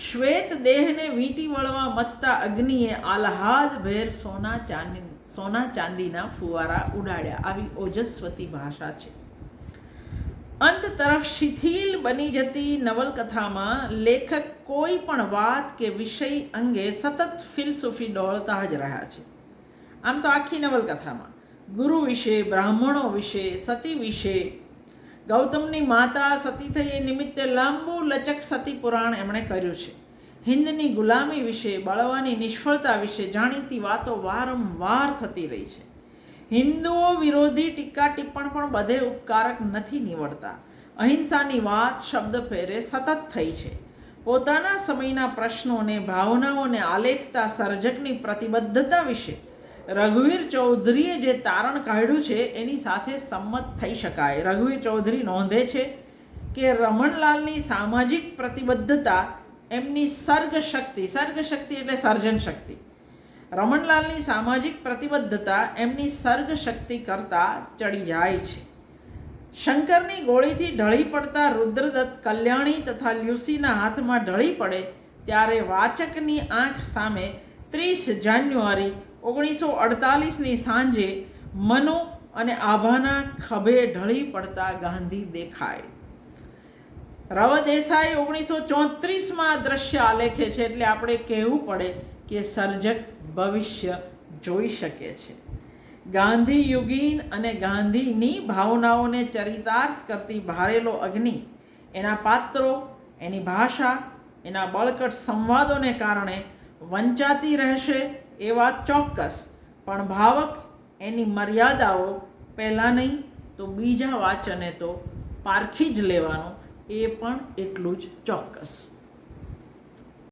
શ્વેત દેહને વીંટી વળવા મથતા અગ્નિએ આહલાદભેર સોના ચાંદીના ફુવારા ઉડાડ્યા. આવી ઓજસ્વતી ભાષા છે. અંત તરફ શિથિલ બની જતી નવલકથામાં લેખક કોઈ પણ વાત કે વિષય અંગે સતત ફિલસૂફી ડોળતા જ રહ્યા છે. આમ તો આખી નવલકથામાં ગુરુ વિશે, બ્રાહ્મણો વિશે, સતી વિશે, ગૌતમની માતા સતી થઈ એ નિમિત્તે લાંબુ લચક સતી પુરાણ એમણે કર્યું છે. હિન્દની ગુલામી વિશે, બળવાની નિષ્ફળતા વિશે જાણીતી વાતો વારંવાર થતી રહી છે. હિન્દુઓ વિરોધી ટીકા ટિપ્પણ પણ બધે ઉપકારક નથી નીવડતા. અહિંસાની વાત શબ્દ ફેરે સતત થઈ છે. પોતાના સમયના પ્રશ્નોને, ભાવનાઓને આલેખતા સર્જકની પ્રતિબદ્ધતા વિશે રઘુવીર ચૌધરીએ જે તારણ કાઢ્યું છે એની સાથે સંમત થઈ શકાય. રઘુવીર ચૌધરી નોંધે છે કે રમણલાલની સામાજિક પ્રતિબદ્ધતા એમની સર્ગશક્તિ એટલે સર્જન શક્તિ, રમણલાલની સામાજિક પ્રતિબદ્ધતા એમની સર્ગશક્તિ કરતાં ચડી જાય છે. શંકરની ગોળીથી ઢળી પડતા રુદ્રદત્ત કલ્યાણી તથા લ્યુસીના હાથમાં ઢળી પડે ત્યારે વાચકની આંખ સામે 30 જાન્યુઆરી 1948ની સાંજે મનુ અને આભાના ખભે ઢળી પડતા ગાંધી દેખાય. રવ દેસાઈ 1934માં દ્રશ્ય આલેખે છે એટલે આપણે કહેવું પડે કે સર્જક ભવિષ્ય જોઈ શકે છે. ગાંધીયુગીન અને ગાંધીની ભાવનાઓને ચરિતાર્થ કરતી ભારેલો અગ્નિ એના પાત્રો, એની ભાષા, એના બળકટ સંવાદોને કારણે વંચાતી રહેશે એ વાત ચોક્કસ, પણ ભાવક એની મર્યાદાઓ પહેલાં નહીં તો બીજા વાચને તો પારખી જ લેવાનું એ પણ એટલું જ ચોક્કસ.